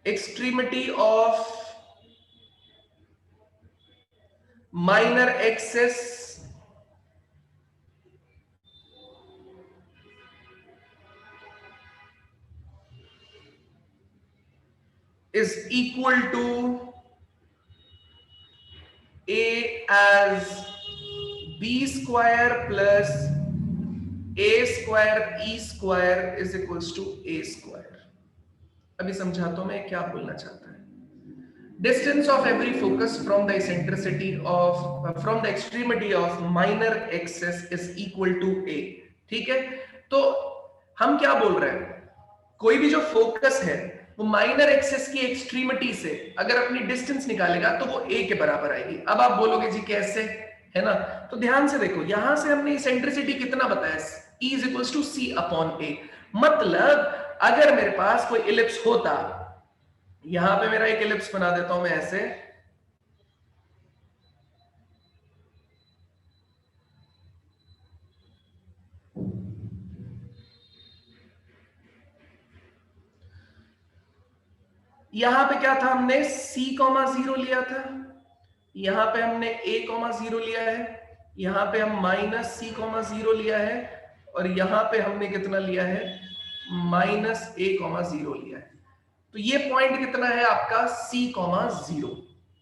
extremity of minor axis is equal to A as B square plus A square E square is equals to A square। अभी समझाता हूं मैं क्या बोलना चाहता है। Distance of every focus from the eccentricity of from the extremity of minor axis is equal to A, ठीक है। तो हम क्या बोल रहे हैं? कोई भी जो फोकस है वो माइनर एक्सिस की एक्सट्रीमिटी से अगर अपनी डिस्टेंस निकालेगा तो वो A के बराबर आएगी। अब आप बोलोगे जी कैसे, है ना? तो ध्यान से देखो, यहां से हमने इसेंट्रिसिटी कितना बताया, E is equals to C upon A। मतलब अगर मेरे पास कोई इलिप्स होता, यहां पे मेरा एक इलिप्स बना देता हूं मैं ऐसे, यहां पे क्या था, हमने C,0 लिया था, यहां पे हमने A,0 लिया है, यहां पे हम माइनस C,0 लिया है, और यहां पे हमने कितना लिया है, माइनस A,0 लिया है। तो ये पॉइंट कितना है आपका, C,0,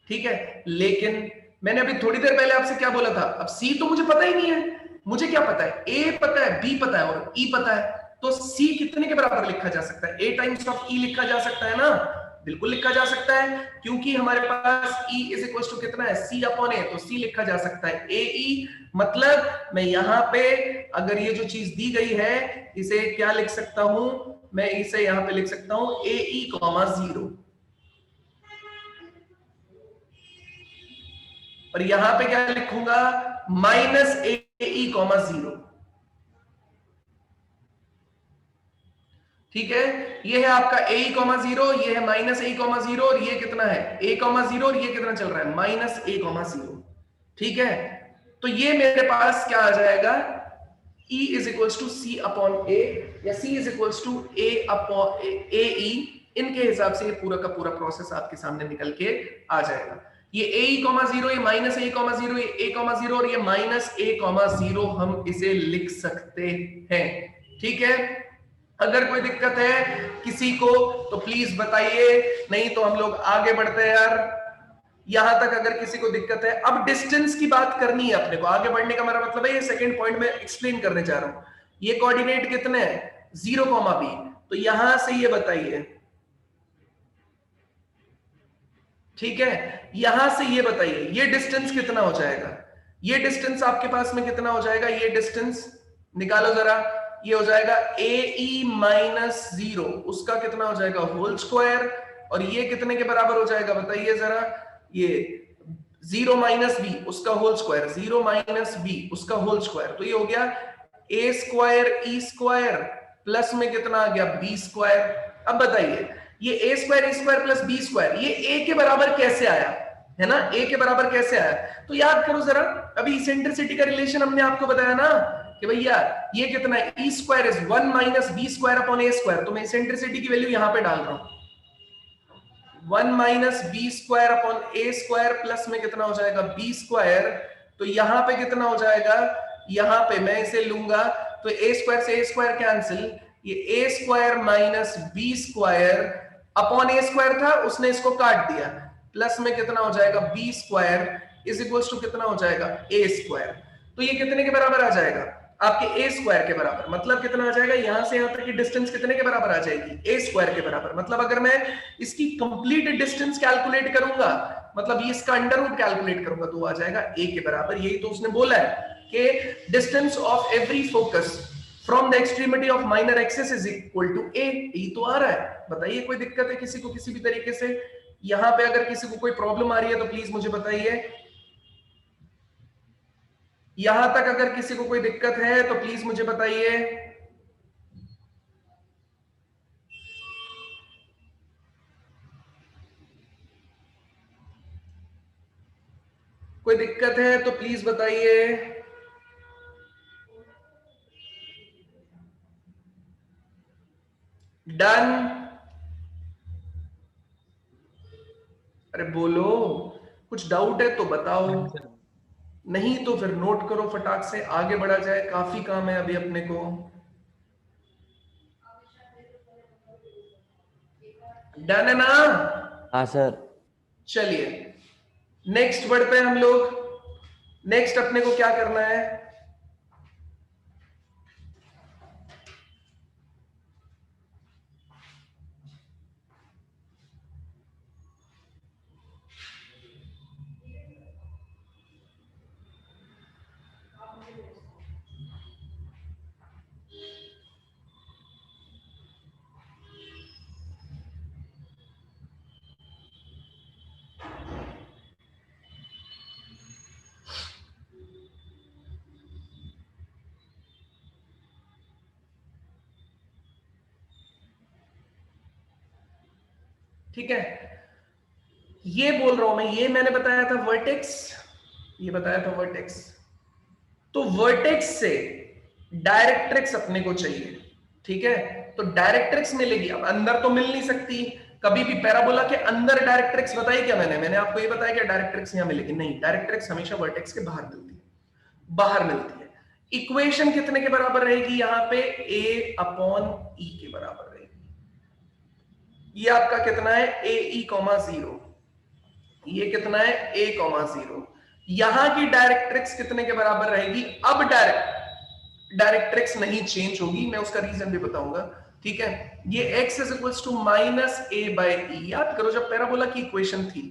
ठीक है। लेकिन मैंने अभी थोड़ी देर पहले आपसे क्या बोला था, अब C तो मुझे पता ही नहीं है, मुझे क्या पता है, A पता है, B पता है और E पता है। तो C कितने के बराबर लिखा जा सकता है? A टाइम्स ऑफ E लिखा जा सकता है ना? बिल्कुल लिखा जा सकता है, क्योंकि हमारे पास E इज इक्वल टू कितना है, C अपॉन A, तो C लिखा जा सकता है AE। मतलब मैं यहां पे अगर ये जो चीज दी गई है इसे क्या लिख सकता हूं, मैं इसे यहां पे लिख सकता हूं AE, 0, और यहां पे क्या लिखूंगा, माइनस AE, 0, ठीक है। ये है आपका AE, 0, ये है माइनस AE, 0, और ये कितना है, A, 0, और ये कितना चल रहा है, माइनस A, 0, ठीक है। तो ये मेरे पास क्या आ जाएगा, E is equals to C upon A, या C is equals to A upon AE। इनके हिसाब से ये पूरा का पूरा प्रोसेस आपके सामने निकल के आ जाएगा। ये AE, 0, ये माइनस AE, 0, ये A, 0, और ये माइनस A, 0 हम इसे लिख सकते हैं, ठीक है। अगर कोई दिक्कत है किसी को तो प्लीज बताइए, नहीं तो हम लोग आगे बढ़ते हैं यार। यहां तक अगर किसी को दिक्कत है, अब डिस्टेंस की बात करनी है अपने को, आगे बढ़ने का मेरा मतलब है ये सेकंड पॉइंट में एक्सप्लेन करने जा रहा हूं। ये कोऑर्डिनेट कितने हैं, 0, B, तो यहां से ये बताइए, ठीक है, यहां से ये बताइए ये डिस्टेंस कितना हो जाएगा, ये डिस्टेंस आपके पास में कितना हो जाएगा, ये डिस्टेंस निकालो जरा, ये हो जाएगा AE माइनस 0, उसका कितना हो जाएगा, होल स्क्वायर, और ये कितने के बराबर हो जाएगा बताइए जरा, ये 0 माइनस B उसका होल स्क्वायर, 0 माइनस B उसका होल स्क्वायर, तो ये हो गया A square E square plus में कितना आ गया, B स्क्वायर। अब बताइए ये A square E square plus B square ये A के बराबर कैसे आया, है ना, A के बराबर कैसे आया? तो याद करो जरा, अभी इसेंट्रिसिटी का रिलेशन हमने आपको बताया ना कि भैया ये कितना है, E square is 1 minus B square upon A square, तो मैं इसेंट्रिसिटी की वैल्यू यहां पे डाल रहा हूं, 1 minus B square upon A square plus में कितना हो जाएगा, B स्क्वायर, तो यहां पे कितना हो जाएगा, यहां पे मैं इसे लूंगा तो ए स्क्वायर से ए स्क्वायर कैंसिल, ये A square minus B square upon A square था, उसने इसको काट दिया, प्लस में कितना हो जाएगा B square is equals to कितना हो जाएगा ए स्क्वायर। तो ये कितने के बराबर आ जाएगा, आपके ए स्क्वायर के बराबर। मतलब कितना आ जाएगा, यहां से यहां तक की डिस्टेंस कितने के बराबर आ जाएगी, ए स्क्वायर के बराबर। मतलब अगर मैं इसकी कंप्लीट डिस्टेंस कैलकुलेट करूंगा, मतलब ये इसका अंडर रूट कैलकुलेट करूंगा, तो आ जाएगा ए के बराबर। यही तो उसने बोला है कि distance of every focus from the extremity of minor axis is equal to A. यही तो आ रहा है। बताइए कोई दिक्कत है किसी को किसी भी तरीके से? यहां पे अगर किसी को कोई प्रॉब्लम आ रही है तो प्लीज मुझे बताइए। यहां तक अगर किसी को कोई दिक्कत है तो प्लीज मुझे बताइए। कोई दिक्कत है तो प्लीज बताइए। डन? अरे बोलो, कुछ डाउट है तो बताओ, नहीं तो फिर नोट करो फटाक से, आगे बढ़ा जाए, काफी काम है अभी अपने को। डन है ना? हाँ सर। चलिए नेक्स्ट बढ़ते हैं हम लोग। नेक्स्ट अपने को क्या करना है, ठीक है? ये बोल रहा हूं मैं, ये मैंने बताया था वर्टेक्स, ये बताया था वर्टेक्स। तो वर्टेक्स से डायरेक्ट्रिक्स अपने को चाहिए, ठीक है? तो डायरेक्ट्रिक्स मिलेगी, अब अंदर तो मिल नहीं सकती कभी भी। पैराबोला के अंदर डायरेक्ट्रिक्स बताई क्या मैंने आपको ये बताया कि डायरेक्ट्रिक्स यहां मिलेगी? नहीं, डायरेक्ट्रिक्स हमेशा वर्टेक्स के बाहर मिलती है, बाहर मिलती है। इक्वेशन कितने के बराबर रहेगी यहां पे, a अपॉन ई के बराबर रहेगी। ये आपका कितना है, ए ई कॉमा 0, ये कितना है a कॉमा 0। यहां की डायरेक्ट्रिक्स कितने के बराबर रहेगी? अब डायरेक्ट्रिक्स नहीं चेंज होगी, मैं उसका रीजन भी बताऊंगा, ठीक है? ये x is equals to minus A by E. याद करो जब पैराबोला की इक्वेशन थी,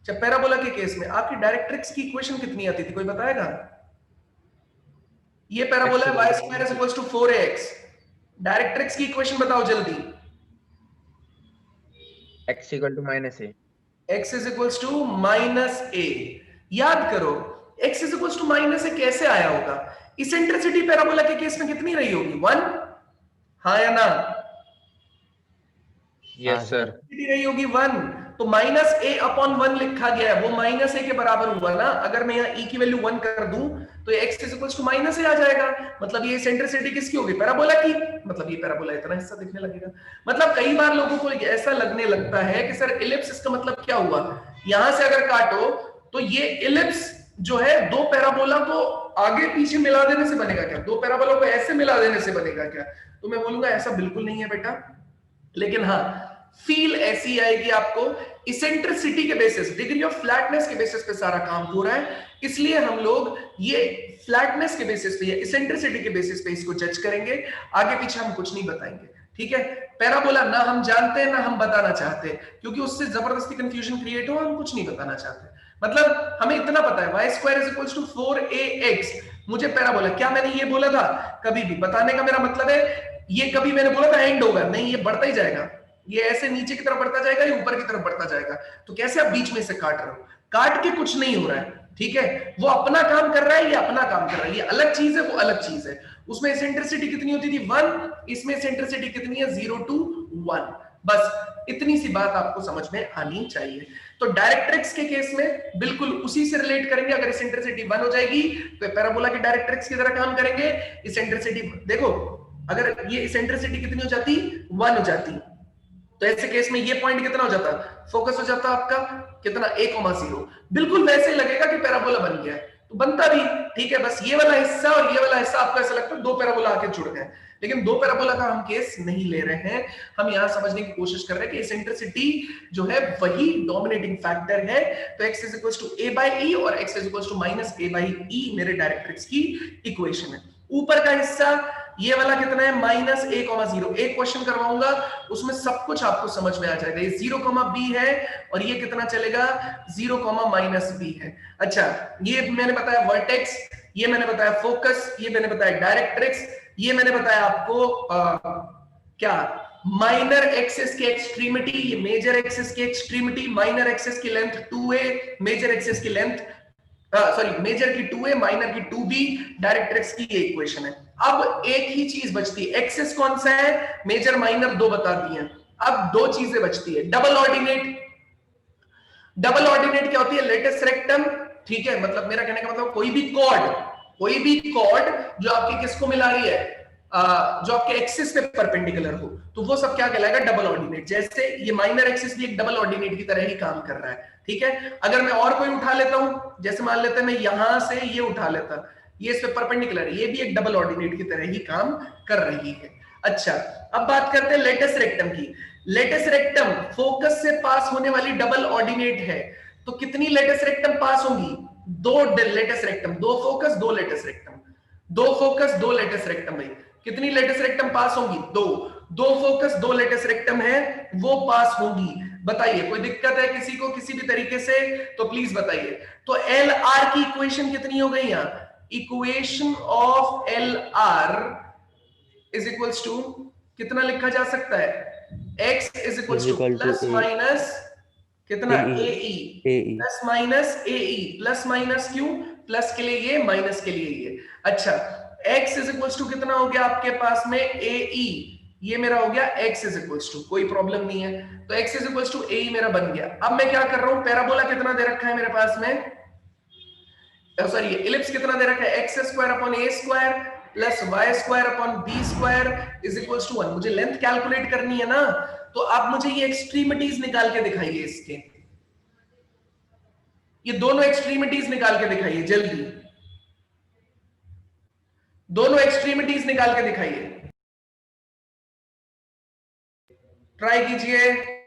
जब पैराबोला के केस में आपकी डायरेक्ट्रिक्स की इक्वेशन कितनी आती थी, कोई बताएगा? ये पैराबोला है, y square is equals to 4ax। Directrix की इक्वेशन बताओ जल्दी। x equal to minus A. x is equals to minus A. याद करो x is equals to minus A कैसे आया होगा? इसेंट्रिसिटी पैराबोला के केस में कितनी रही होगी, 1? हाँ या ना? Yes sir. कितनी रही होगी, 1। तो माइनस ए अपॉन 1 लिखा गया है, वो माइनस ए के बराबर हुआ ना। अगर मैं यहाँ e की वैल्यू 1 कर दूं तो ये x is equals to minus A आ जाएगा। मतलब ये सेंट्रिसिटी किसकी होगी, पैराबोला की। मतलब ये पैराबोला इतना हिस्सा दिखने लगेगा। मतलब कई बार लोगों को ऐसा लगने लगता है कि सर इलिप्स, इसका मतलब क्या हुआ? यहां से अगर काटो तो ये इलिप्स जो है दो पैराबोला को आगे पीछे मिला देने से बनेगा क्या, दो पैराबोला को ऐसे मिला देने से बनेगा क्या? तो मैं बोलूंगा ऐसा बिल्कुल नहीं है बेटा। लेकिन हाँ, फील ऐसी आएगी आपको, इसेंट्रिसिटी के बेसिस, डिग्री ऑफ फ्लैटनेस के बेसिस पे सारा काम हो रहा है, इसलिए हम लोग ये फ्लैटनेस के बेसिस पे या इसेंट्रिसिटी के बेसिस पे इसको जज करेंगे। आगे पीछे हम कुछ नहीं बताएंगे, ठीक है? पैराबोला ना हम जानते हैं ना हम बताना चाहते, क्योंकि उससे जबरदस्ती कंफ्यूजन क्रिएट हो, हम कुछ नहीं बताना चाहते। मतलब हमें इतना पता है y square is equals to 4ax। मुझे पैराबोला, क्या मैंने ये बोला था कभी भी? बताने का मेरा मतलब है ये कभी मैंने बोला था एंड होगा? नहीं, ये बढ़ता ही जाएगा, ये ऐसे नीचे की तरफ बढ़ता जाएगा, ये ऊपर की तरफ बढ़ता जाएगा। तो कैसे आप बीच में से काट रहे हो? काट के कुछ नहीं हो रहा है, ठीक है? वो अपना काम कर रहा है, ये अपना काम कर रहा है, ये अलग चीज है, वो अलग चीज है। उसमें इसेंट्रिसिटी कितनी होती थी, 1, इसमें इसेंट्रिसिटी कितनी है, 0 to 1। बस इतनी सी बात आपको समझ में आनी चाहिए। तो डायरेक्ट्रिक्स के केस में बिल्कुल उसी से रिलेट करेंगे। अगर इसेंट्रिसिटी 1 हो जाएगी तो पैराबोला के डायरेक्ट्रिक्स की तरह काम करेंगे। इसेंट्रिसिटी देखो, अगर ये इसेंट्रिसिटी कितनी हो जाती, 1 हो जाती, तो ऐसे केस में ये पॉइंट कितना हो जाता, फोकस हो जाता आपका कितना, a, 0। बिल्कुल वैसे लगेगा कि पैराबोला बन गया है। तो बनता भी ठीक है। बस ये वाला हिस्सा और ये वाला हिस्सा आपको ऐसा लगता है दो पैराबोला आके जुड़ गए, लेकिन दो पैराबोला का हम केस नहीं ले रहे हैं। हम यहां समझने की कोशिश कर रहे हैं कि एसेंट्रिसिटी जो है वही डोमिनेटिंग फैक्टर है। तो x is equal to a by E और x is equal to minus a by E मेरे डायरेक्ट्रिक्स की इक्वेशन है। ऊपर का हिस्सा ये वाला कितना है, माइनस a, 0। एक क्वेश्चन करवाऊंगा उसमें सब कुछ आपको समझ में आ जाएगा। ये 0, b है और ये कितना चलेगा, 0, माइनस b है। अच्छा, ये मैंने बताया वर्टेक्स, ये मैंने बताया फोकस, ये मैंने बताया डायरेक्ट्रिक्स, ये मैंने बताया आपको क्या, माइनर एक्सिस की एक्सट्रीमिटी, ये मेजर एक्सिस की एक्सट्रीमिटी, माइनर एक्सिस की लेंथ 2a, मेजर एक्सिस की लेंथ सॉरी मेजर की 2a, माइनर की 2b, डायरेक्ट्रिक्स की ये इक्वेशन है। अब एक ही चीज बचती है, एक्सिस कौन सा है, मेजर माइनर दो बता दिए। अब दो चीजें बचती है, डबल ऑर्डिनेट। डबल ऑर्डिनेट क्या होती है, लेटेस्ट रेक्टम, ठीक है, मतलब मेरा कहने का मतलब कोई भी कॉर्ड जो आपकी किसको मिला रही है, जो आपके एक्सिस पे परपेंडिकुलर हो, तो वो सब क्या कहलाएगा, डबल ऑर्डिनेट। जैसे ये माइनर एक्सिस भी एक डबल ऑर्डिनेट की तरह ही काम कर रहा है, ठीक है। अगर मैं और कोई उठा लेता हूं, जैसे मान लेते हैं मैं यहां से ये उठा लेता, ये इस पे परपेंडिकुलर है, ये भी एक डबल ऑर्डिनेट की तरह ही काम कर रही है। अच्छा, अब बात करते हैं लेटेस्ट रेक्टम की। लेटेस्ट रेक्टम फोकस से पास होने वाली डबल ऑर्डिनेट है, तो कितनी लेटेस्ट रेक्टम पास होंगी, दो लेटेस्ट रेक्टम, दो फोकस दो लेटेस्ट रेक्टम, दो फोकस दो लेटेस्ट रेक्टम। भाई कितनी लेटेस्ट रेक्टम पास होंगी, दो फोकस दो लेटेस्ट रेक्टम है वो पास होंगी। बताइए कोई दिक्कत है किसी को किसी भी तरीके से, तो प्लीज बताइए। तो एल आर की इक्वेशन कितनी हो गई यहां, equation of L R is equals to कितना लिखा जा सकता है, x is equals to plus minus कितना A E, plus minus A E, plus minus क्यों, प्लस के लिए ये माइनस के लिए ये। अच्छा, x इज इक्वल्स टू कितना हो गया आपके पास में ए ई, ये मेरा हो गया x इज इक्वल्स टू, कोई प्रॉब्लम नहीं है, तो x इज इक्वल्स टू ए ई मेरा बन गया। अब मैं क्या कर रहा हूं, पैराबोला कितना दे रखा है मेरे पास में, सॉरी इलिप्स कितना दे रखा है, x square upon a square plus y square upon b square is equals to 1। मुझे लेंथ कैलकुलेट करनी है ना, तो आप मुझे ये एक्सट्रीमिटीज निकाल के दिखाइए, इसके ये दोनों एक्सट्रीमिटीज निकाल के दिखाइए जल्दी, दोनों एक्सट्रीमिटीज निकाल के दिखाइए, ट्राई कीजिए।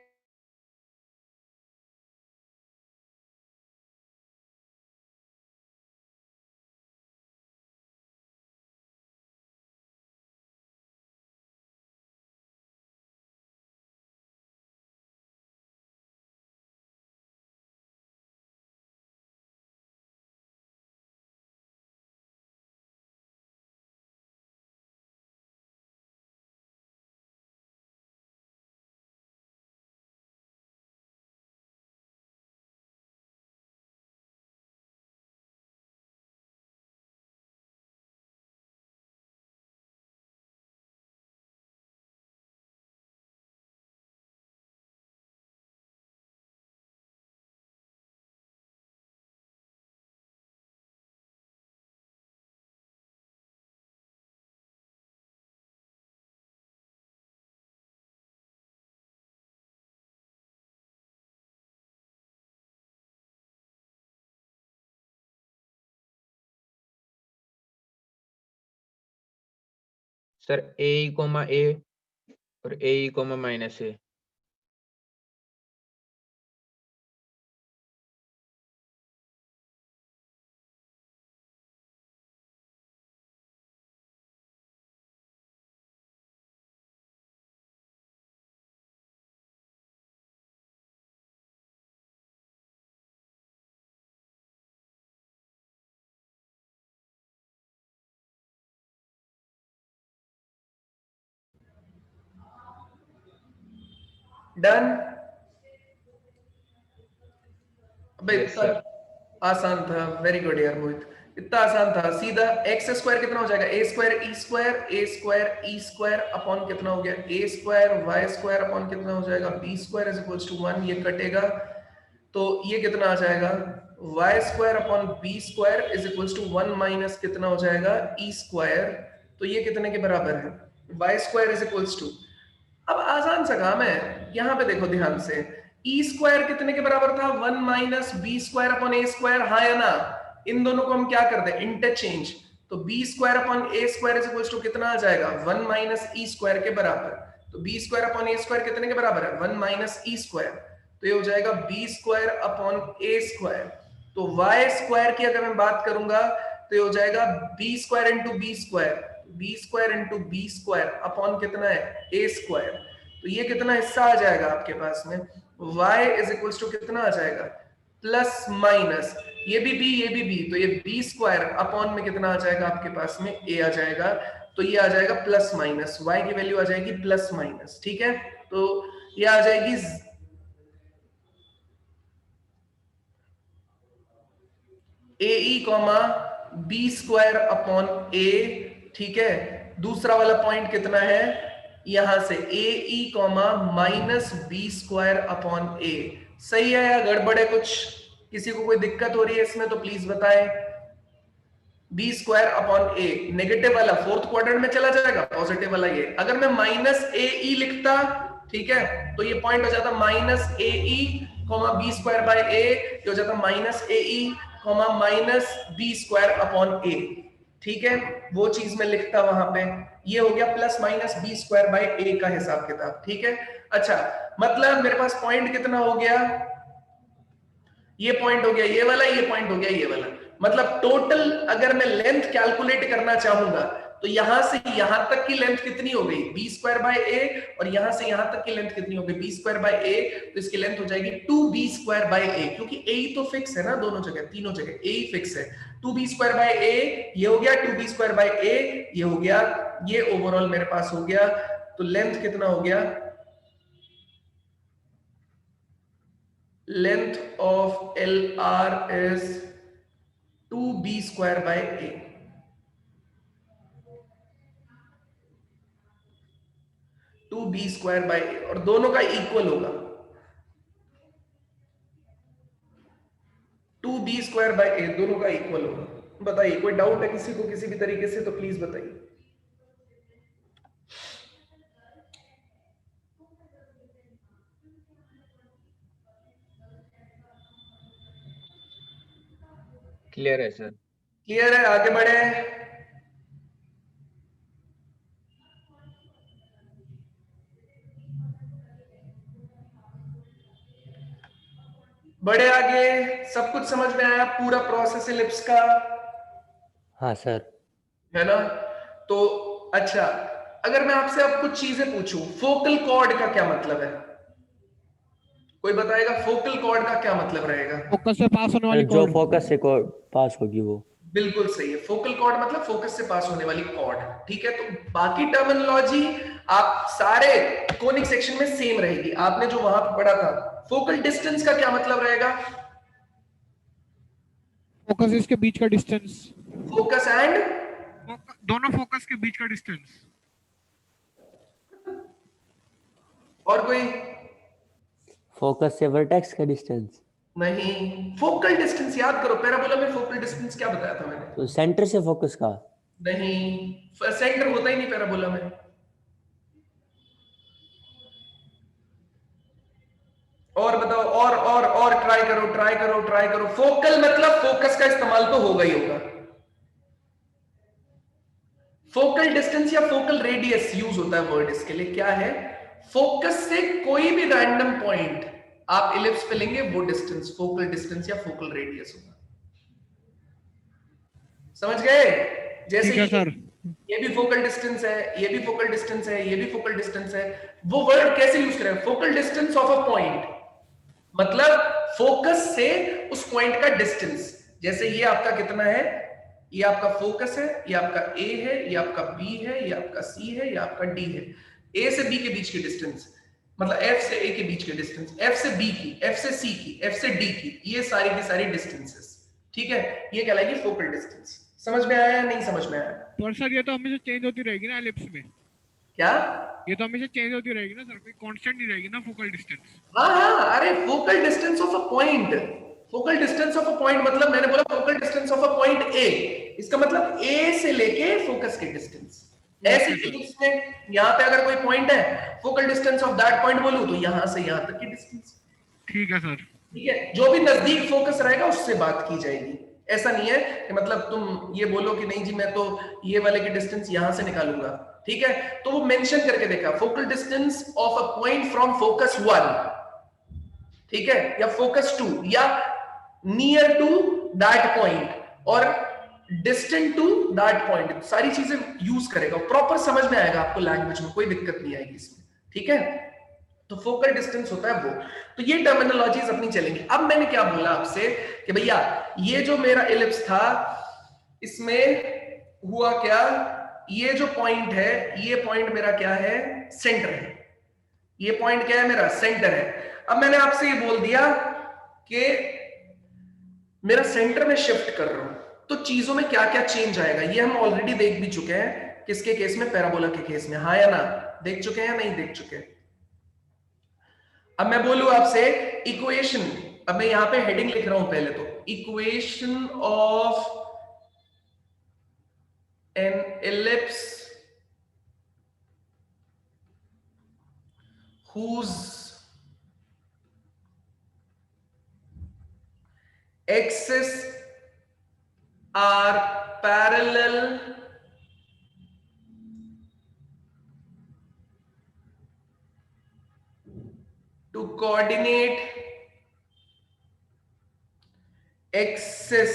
सर a, और a, माइनस a। डन, अबे Yes, इतना आसान था, वेरी गुड यार मोहित, इतना आसान था। सीधा एक्स स्क्वायर कितना हो जाएगा, A square E square upon कितना हो गया, A square Y square upon कितना हो जाएगा, B square is equals to 1, ये कटेगा तो ये कितना आ जाएगा, Y square upon B square is equals to 1 minus कितना हो जाएगा, ई स्क्वायर, तो ये कितने के बराबर है, Y square is equals to, अब आसान सा काम है, यहां पे देखो ध्यान से, ई स्क्वायर कितने के बराबर था, 1 minus B square upon A square, हाँ या ना, इन दोनों को हम क्या कर दें, इंटरचेंज। तो B square upon A square is equal to कितना आ जाएगा, 1 माइनस ई स्क्वायर के बराबर। तो B square upon A square कितने के बराबर है, 1 माइनस ई स्क्वायर। तो ये हो जाएगा B square upon A square. तो वाई स्क्वायर की अगर मैं बात करूंगा तो ये हो जाएगा B square into B square, B square into B square upon कितना है, ए स्क्वायर। तो ये कितना हिस्सा आ जाएगा आपके पास में, y इज इक्वल टू कितना आ जाएगा, प्लस माइनस ये भी b, तो ये बी स्क्वायर अपॉन में कितना आ जाएगा आपके पास में, a आ जाएगा। तो ये आ जाएगा प्लस माइनस, y की वैल्यू आ जाएगी प्लस माइनस, ठीक है। तो ये आ जाएगी A E comma B square upon A, ठीक है। दूसरा वाला पॉइंट कितना है, यहां से A E comma minus B square upon A. सही है या गड़बड़ है कुछ, किसी को कोई दिक्कत हो रही है इसमें तो प्लीज बताएं। बी स्क्वायर अपॉन ए, नेगेटिव वाला फोर्थ क्वाड्रेंट में चला जाएगा, पॉजिटिव वाला ये। अगर मैं माइनस ए ई लिखता, ठीक है, तो ये पॉइंट हो जाता minus A E comma B square by A, ये हो जाता minus A E comma minus B square upon A, ठीक है। वो चीज मैं लिखता वहां पे, ये हो गया plus minus B square by A का हिसाब किताब, ठीक है। अच्छा, मतलब मेरे पास पॉइंट कितना हो गया, ये पॉइंट हो गया ये वाला, ये पॉइंट हो गया ये वाला। मतलब टोटल अगर मैं लेंथ कैलकुलेट करना चाहूंगा तो यहां से यहां तक की लेंथ कितनी हो गई, बी स्क्वायर बाय ए, और यहां से यहां तक की लेंथ कितनी हो गई, बी स्क्वायर बाय ए। तो इसकी लेंथ हो जाएगी 2b स्क्वायर बाय ए, क्योंकि ए ही तो फिक्स है ना, दोनों जगह तीनों जगह ए ही फिक्स है। 2b स्क्वायर बाय ए ये हो गया, 2b स्क्वायर बाय ए ये हो गया, ये ओवरऑल मेरे पास हो गया। तो लेंथ कितना हो गया, length of LR is 2b square by a। Two B square by A, और दोनों का इक्वल होगा 2b स्क्वायर बाय ए, दोनों का इक्वल होगा। बताइए कोई डाउट है किसी को किसी भी तरीके से, तो प्लीज बताइए। क्लियर है सर। क्लियर है, आगे बढ़े। बढ़े आगे, सब कुछ समझ में आया, पूरा प्रोसेस इलिप्स का। हाँ सर। है ना। तो अच्छा, अगर मैं आपसे अब कुछ चीजें पूछूं, फोकल कॉर्ड का क्या मतलब है, कोई बताएगा फोकल कॉर्ड का क्या मतलब रहेगा। फोकस से पास होने वाली जो कॉर्ड। फोकस से पास होगी वो। बिल्कुल सही है, फोकल कॉर्ड मतलब फोकस से पास होने वाली कॉर्ड, ठीक है। तो बाकी टर्मिनोलॉजी आप सारे कोनिक सेक्शन में सेम रहेगी, आपने जो वहां पर पढ़ा था। फोकल डिस्टेंस का क्या मतलब रहेगा, फोकस इसके बीच का डिस्टेंस। फोकस एंड दोनों फोकस के बीच का डिस्टेंस। और कोई फोकस से वर्टेक्स का डिस्टेंस। नहीं, फोकल डिस्टेंस याद करो, पैराबोला में फोकल डिस्टेंस क्या बताया था मैंने। तो सेंटर से फोकस का नहीं, सेंटर होता ही नहीं पैराबोला में। और बताओ, और ट्राई करो। फोकल मतलब फोकस का इस्तेमाल तो होगा ही होगा। फोकल डिस्टेंस या फोकल रेडियस यूज होता है वर्ड इसके लिए, क्या है, फोकस से कोई भी रैंडम पॉइंट आप इलिप्स पे लेंगे वो डिस्टेंस फोकल डिस्टेंस या फोकल रेडियस होगा। समझ गए। जैसे सर, ये भी फोकल डिस्टेंस है, ये भी फोकल डिस्टेंस है, ये भी फोकल डिस्टेंस है। वो वर्ड कैसे यूज करें, focal distance of a point, मतलब फोकस से उस पॉइंट का डिस्टेंस। जैसे ये आपका कितना है, ये आपका फोकस है, ये आपका ए है, ये आपका बी है, ये आपका सी है, ये आपका डी है। ए से बी के बीच की डिस्टेंस मतलब एफ से ए के बीच के डिस्टेंस, एफ से बी की, एफ से सी की, एफ से डी की, ये सारी की सारी डिस्टेंसेस, ठीक है। ये कहलाएगी फोकल डिस्टेंस। समझ में आया या नहीं समझ में आया। पर सर ये तो हमेशा चेंज होती रहेगी ना एलिप्स में। क्या, ये तो हमेशा चेंज होती रहेगी ना सर, कोई कांस्टेंट नहीं रहेगी ना फोकल डिस्टेंस। हाँ, अरे focal distance of a point, focal distance of a point मतलब मैंने बोला focal distance of a point A, इसका मतलब ए से लेके फोकस के डिस्टेंस। ऐसे इलिप्स में यहाँ पे अगर कोई पॉइंट है, focal distance of that point बोलूं तो यहां से यहां तक की डिस्टेंस। ठीक है सर। ठीक है, जो भी नजदीक फोकस रहेगा उससे बात की जाएगी। ऐसा नहीं है कि मतलब तुम ये बोलो कि नहीं जी मैं तो ये वाले की डिस्टेंस यहां से निकालूंगा, ठीक है, तो वो मेंशन करके देखा focal distance of a point from focus 1, ठीक है, या फोकस 2 या नियर टू दैट पॉइंट और डिस्टेंट टू दैट पॉइंट, सारी चीजें यूज करेगा, प्रॉपर समझ में आएगा आपको लैंग्वेज में, कोई दिक्कत नहीं आएगी इसमें, ठीक है। तो फोकल डिस्टेंस होता है वो, तो ये टर्मिनोलॉजीज अपनी चलेंगी। अब मैंने क्या बोला आपसे कि भैया ये जो मेरा एलिप्स था इसमें हुआ क्या, ये जो पॉइंट है ये पॉइंट मेरा क्या है, सेंटर है, ये पॉइंट क्या है मेरा, सेंटर है। अब मैंने आपसे ये बोल दिया कि मेरा सेंटर में शिफ्ट कर रहा हूं तो चीजों में क्या क्या चेंज आएगा, ये हम ऑलरेडी देख भी चुके हैं, किसके केस में, पैराबोला के केस में, हाँ या ना, देख चुके हैं या नहीं देख चुके। अब मैं बोलूं आपसे इक्वेशन, अब मैं यहां पे हेडिंग लिख रहा हूं पहले, तो equation of an ellipse whose axes are parallel to coordinate axis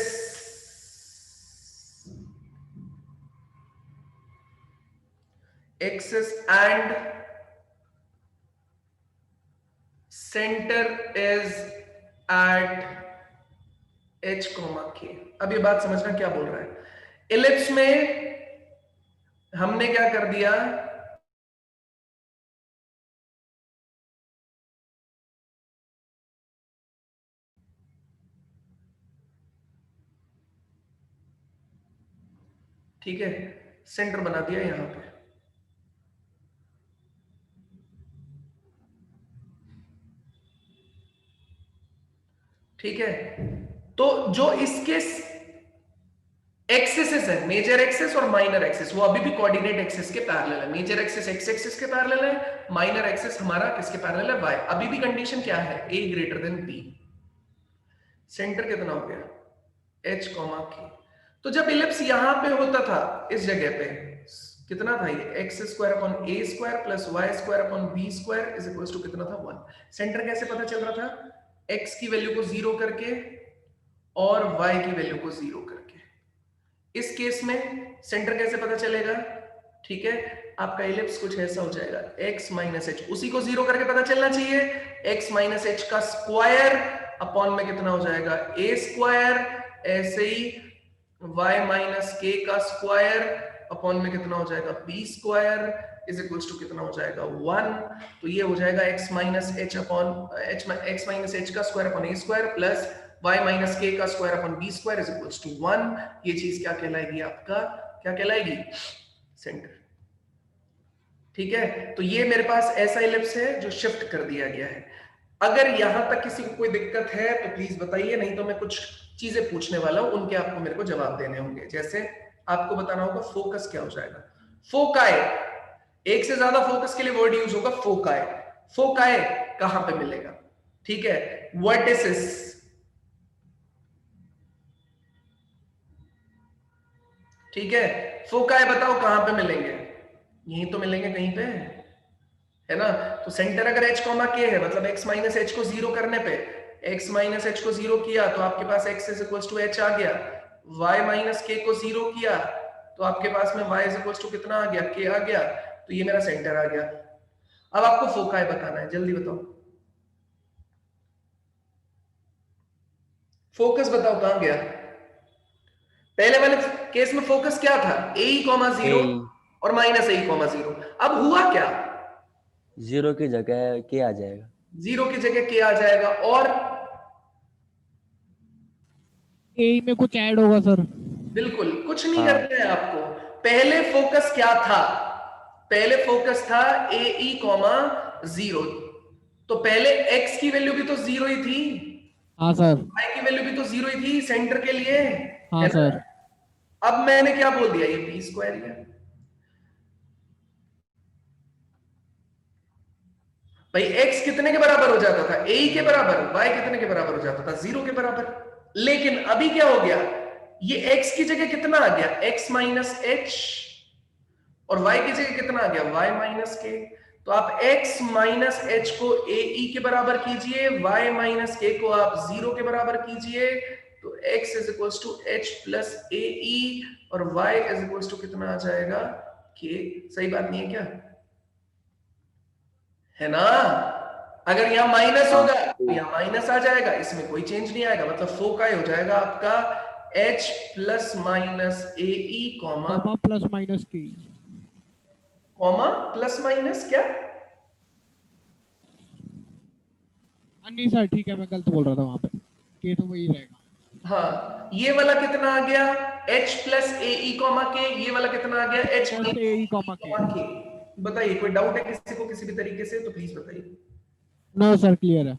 and center is at h, k। अब ये बात समझना क्या बोल रहा है, इलिप्स में हमने क्या कर दिया, ठीक है, सेंटर बना दिया यहां पे, ठीक है। तो जो इसके एक्सिस है, मेजर एक्सिस और माइनर एक्सिस, वो अभी भी कोऑर्डिनेट एक्सिस के पैरेलल है, मेजर एक्सिस एक्स एक्सिस के पैरेलल है, माइनर एक्सिस हमारा किसके पैरेलल है, वाई। अभी भी कंडीशन क्या है, a greater than b। Centre कितना हो गया, h, k। तो जब इलिप्स यहां पे होता था इस जगह पे कितना था ये, X square upon A square plus Y square upon B square is equal to कितना था, 1। सेंटर कैसे पता चल रहा था, x की वैल्यू को 0 करके और y की वैल्यू को 0 करके। इस केस में सेंटर कैसे पता चलेगा, ठीक है, आपका इलिप्स कुछ ऐसा हो जाएगा, x माइनस एच, उसी को 0 करके पता चलना चाहिए, x माइनस एच का स्क्वायर अपॉन में कितना हो जाएगा, a स्क्वायर, ऐसे ही y माइनस के का स्क्वायर अपॉन में कितना हो जाएगा, b square is equals to कितना हो जाएगा, 1। तो ये हो जाएगा x minus H upon x minus H का square upon a square plus y minus K का square upon b square is equals to 1। ये चीज क्या कहलाएगी, आपका क्या कहलाएगी, सेंटर, ठीक है। तो ये मेरे पास ऐसा इलिप्स है जो शिफ्ट कर दिया गया है। अगर यहां तक किसी को कोई दिक्कत है तो प्लीज बताइए, नहीं तो मैं कुछ चीजें पूछने वाला हूं, उनके आपको मेरे को जवाब देने होंगे। जैसे आपको बताना होगा फोकस क्या हो जाएगा, फोकाई, एक से ज्यादा फोकस के लिए वर्ड यूज होगा फोकाई। फोकाई कहां पे मिलेगा, ठीक है, वर्टिसिस, ठीक है, फोकाई बताओ कहां पे मिलेंगे, यहीं तो मिलेंगे कहीं पे, है ना। तो सेंटर अगर h, k है, मतलब x माइनस एच को 0 करने पे, x माइनस एच को 0 किया तो आपके पास x is equals to h आ गया, y माइनस k को 0 किया तो आपके पास में y इज इक्वल्स टू कितना आ गया, k आ गया, तो ये मेरा सेंटर आ गया। अब आपको फोकाई बताना है, जल्दी बताओ, फोकस बताओ कहां गया, पहले वाले केस में फोकस क्या था, a, 0 और माइनस a, 0। अब हुआ क्या, 0 की जगह के आ जाएगा, 0 की जगह के आ जाएगा, और ए में कुछ ऐड होगा सर, बिल्कुल कुछ नहीं हाँ। करते हैं आपको। पहले फोकस क्या था, पहले फोकस था a, e, 0। तो पहले x की वैल्यू भी तो 0 ही थी, हाँ सर, y की वैल्यू भी तो 0 ही थी सेंटर के लिए, हाँ है ना। सर, अब मैंने क्या बोल दिया, ये b स्क्वायर है भाई, x कितने के बराबर हो जाता था, a के बराबर, y कितने के बराबर हो जाता था, 0 के बराबर। लेकिन अभी क्या हो गया, ये x की जगह कितना आ गया, x माइनस एच, और y की जगह कितना आ गया, y माइनस के। तो आप x माइनस एच को ae के बराबर कीजिए, y माइनस के को आप 0 के बराबर कीजिए, तो x is equals to H plus ae और y इज इक्वल्स टू कितना आ जाएगा, k। सही बात नहीं है क्या, है ना? अगर यहां माइनस होगा तो यहां माइनस आ जाएगा, इसमें कोई चेंज नहीं आएगा, मतलब फोकाई हो जाएगा आपका h plus minus ae comma plus minus की, कॉमा प्लस माइनस क्या, नहीं सर ठीक है, मैं गलत बोल रहा था वहां पे, के तो वही रहेगा। हाँ, ये वाला कितना आ गया, h plus ae comma k, ये वाला कितना आ गया, h plus minus ae comma k। बताइए, कोई डाउट है किसी को किसी भी तरीके से, तो प्लीज बताइए। नो सर क्लियर है।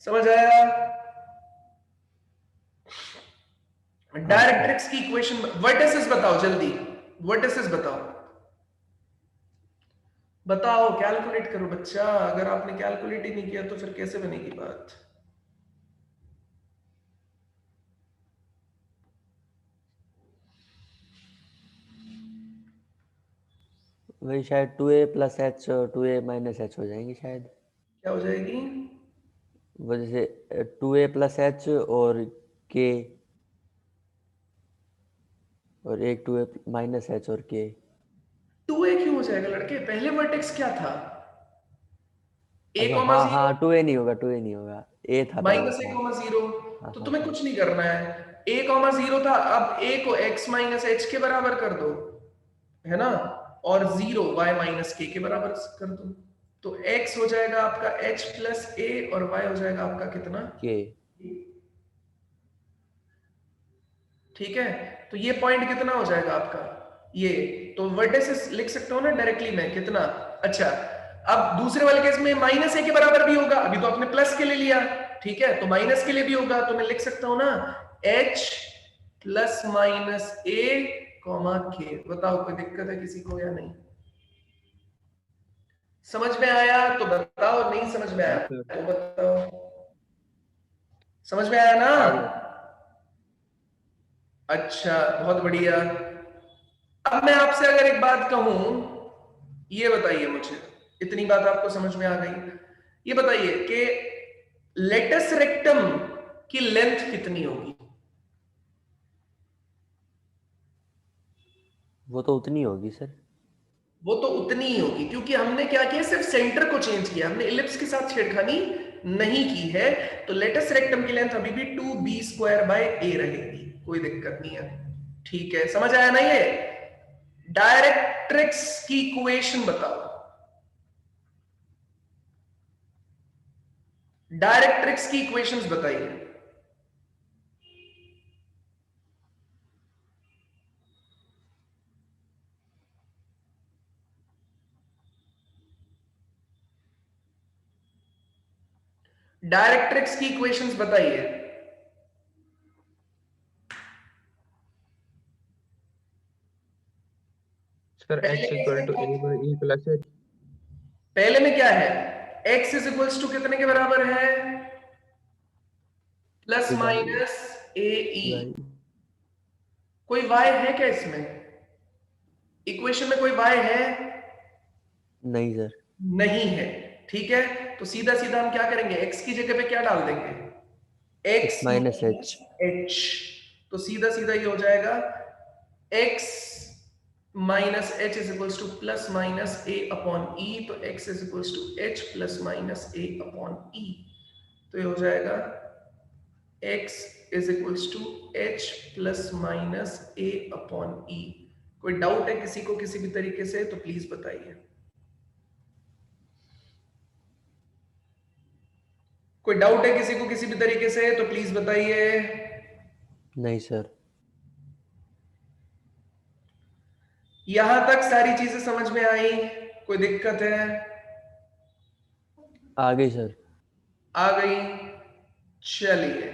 समझ आया? डायरेक्ट्रिक्स की इक्वेशन, वर्टिसेस बताओ जल्दी, वर्टिसेस बताओ, बताओ, कैलकुलेट करो बच्चा, अगर आपने कैलकुलेट ही नहीं किया तो फिर कैसे बनेगी बात। वही शायद 2a plus H 2a minus H हो जाएंगी शायद, क्या हो जाएगी, वो जैसे 2a प्लस एच और k, और एक 2a माइनस एच और k। 2a क्यों हो जाएगा लड़के, पहले वर्टेक्स क्या था, a अच्छा कॉमा हाँ हाँ, 0 2a नहीं होगा, 2a नहीं होगा, a था पहले माइनस a शायद। कॉमा 0। हाँ तो हाँ तुम्हें हाँ। कुछ नहीं करना है, a कॉमा 0 था, अब a को x माइनस एच के बराबर कर दो, है ना, और 0 y माइनस के बराबर कर दो, तो x हो जाएगा आपका h प्लस a और y हो जाएगा आपका कितना, k। ठीक है। तो ये पॉइंट कितना हो जाएगा आपका, ये तो वर्टिसेस लिख सकता हूं ना डायरेक्टली मैं, कितना, अच्छा अब दूसरे वाले केस में माइनस ए के बराबर भी होगा, अभी तो आपने प्लस के लिए लिया, ठीक है, तो माइनस के लिए भी होगा, तो मैं लिख सकता हूं ना h प्लस माइनस ए कॉमा के। बताओ कोई दिक्कत है किसी को या नहीं, समझ में आया तो बताओ, नहीं समझ में आया तो बताओ, समझ में आया ना, अच्छा बहुत बढ़िया। अब मैं आपसे अगर एक बात कहूं, ये बताइए मुझे, इतनी बात आपको समझ में आ गई, ये बताइए कि लेटस रेक्टम की लेंथ कितनी होगी, वो तो उतनी होगी सर। वो तो उतनी ही होगी, क्योंकि हमने क्या किया, सिर्फ सेंटर को चेंज किया, हमने इलिप्स के साथ छेड़खानी नहीं की है, तो लेटस रेक्टम की लेंथ अभी भी 2b² बाय a रहेगी, कोई दिक्कत नहीं है, ठीक है, समझ आया ना ये। डायरेक्ट्रिक्स की इक्वेशन बताओ, डायरेक्ट्रिक्स की इक्वेशंस बताइए, डायरेक्ट्रिक्स की इक्वेशंस बताइए। Sir x equal to a by e plus h। पहले में क्या है, x इज इक्वल्स टू कितने के बराबर है, प्लस माइनस ए ई, कोई y है क्या इसमें, इक्वेशन में कोई y है, नहीं सर। नहीं है, ठीक है, तो सीधा सीधा हम क्या करेंगे, x की जगह पे क्या डाल देंगे, x x minus H. h, तो सीधा सीधा ये हो जाएगा x minus H is equals to plus minus A upon E, तो x is equals to H plus minus A upon E, तो ये हो जाएगा x is equals to H plus minus A upon E. कोई doubt है किसी को किसी भी तरीके से, तो प्लीज बताइए, कोई डाउट है किसी को किसी भी तरीके से, तो प्लीज बताइए। नहीं सर। यहां तक सारी चीजें समझ में आई, कोई दिक्कत है, आ गई सर। आ गई, चलिए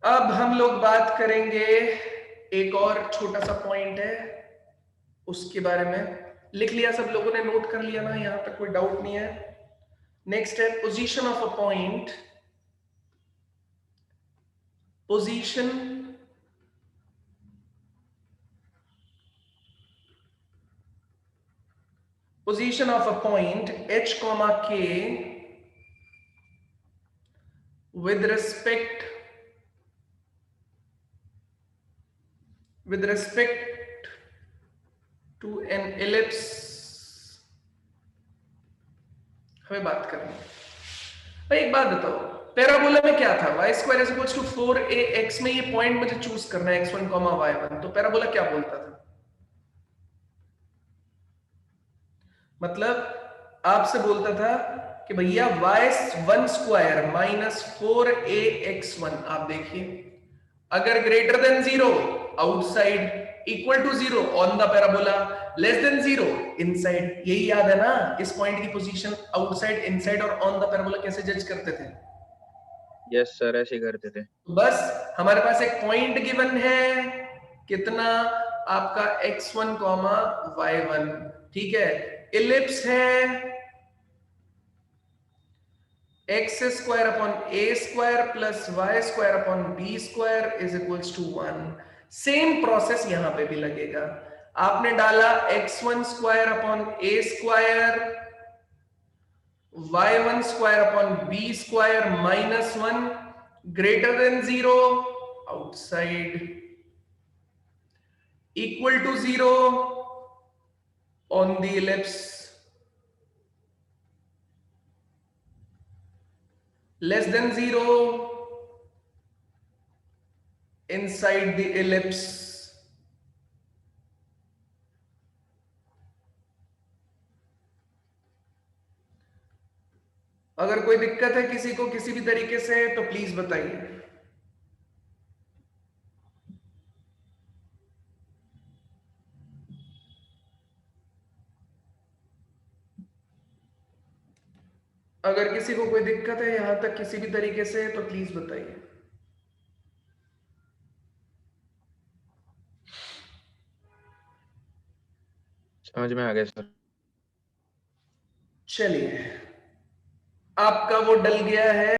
अब हम लोग बात करेंगे, एक और छोटा सा पॉइंट है उसके बारे में, लिख लिया सब लोगों ने, नोट कर लिया ना, यहां तक कोई डाउट नहीं है। नेक्स्ट है position of a point position of a point h comma k with respect to an ellipse। हमें बात करनी है भाई। एक बात बताओ, पैराबोला में क्या था? y square is equals to 4ax में ये पॉइंट मुझे चूज करना है x1 y1, तो पैराबोला क्या बोलता था? मतलब आपसे बोलता था कि भैया y1 स्क्वायर माइनस 4ax1, आप देखिए, अगर greater than 0 outside, equal to 0 on the parabola, less than 0 inside. यही याद है ना, इस पॉइंट की पोजीशन आउटसाइड, इनसाइड और ऑन द पैराबोला कैसे जज करते थे? यस सर, ऐसे करते थे। बस हमारे पास एक पॉइंट गिवन है, कितना? आपका x1 y1, ठीक है। इलिप्स है x square upon a square plus y square upon b square is equals to 1। Same process यहां पे भी लगेगा। आपने डाला x1 square upon a square, y1 square upon b square minus 1, greater than 0 outside, equal to 0 on the ellipse, less than 0 inside the ellipse। अगर कोई दिक्कत है किसी को किसी भी तरीके से तो प्लीज बताइए। अगर किसी को कोई दिक्कत है यहां तक किसी भी तरीके से तो प्लीज बताइए। समझ में आ गया सर। चलिए, आपका वो डल गया है।